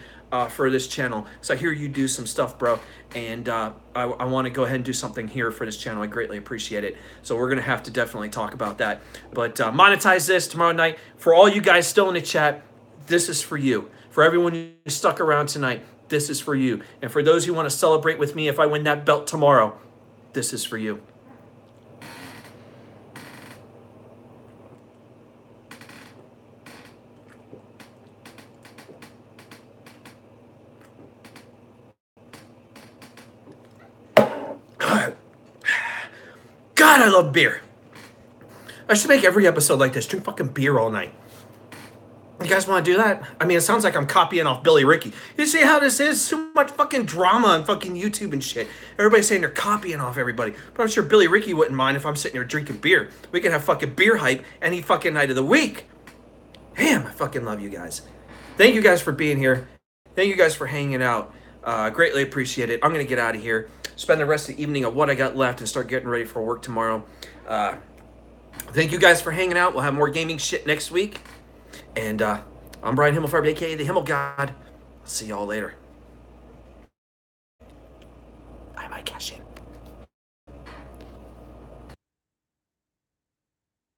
for this channel. So I hear you do some stuff, bro, and I want to go ahead and do something here for this channel. I greatly appreciate it. So we're going to have to definitely talk about that. But monetize this tomorrow night. For all you guys still in the chat, this is for you. For everyone who stuck around tonight, this is for you. And for those who want to celebrate with me if I win that belt tomorrow, this is for you. God, I love beer. I should make every episode like this. Drink fucking beer all night. You guys want to do that? I mean, it sounds like I'm copying off Billy Ricky. You see how this is? So much fucking drama on fucking YouTube and shit. Everybody's saying they're copying off everybody. But I'm sure Billy Ricky wouldn't mind if I'm sitting here drinking beer. We can have fucking beer hype any fucking night of the week. Damn, I fucking love you guys. Thank you guys for being here. Thank you guys for hanging out. Greatly appreciate it. I'm going to get out of here. Spend the rest of the evening of what I got left and start getting ready for work tomorrow. Thank you guys for hanging out. We'll have more gaming shit next week. And I'm Brian Himmelfarb, a.k.a. the Himmelgod. I'll see y'all later. I might cash in.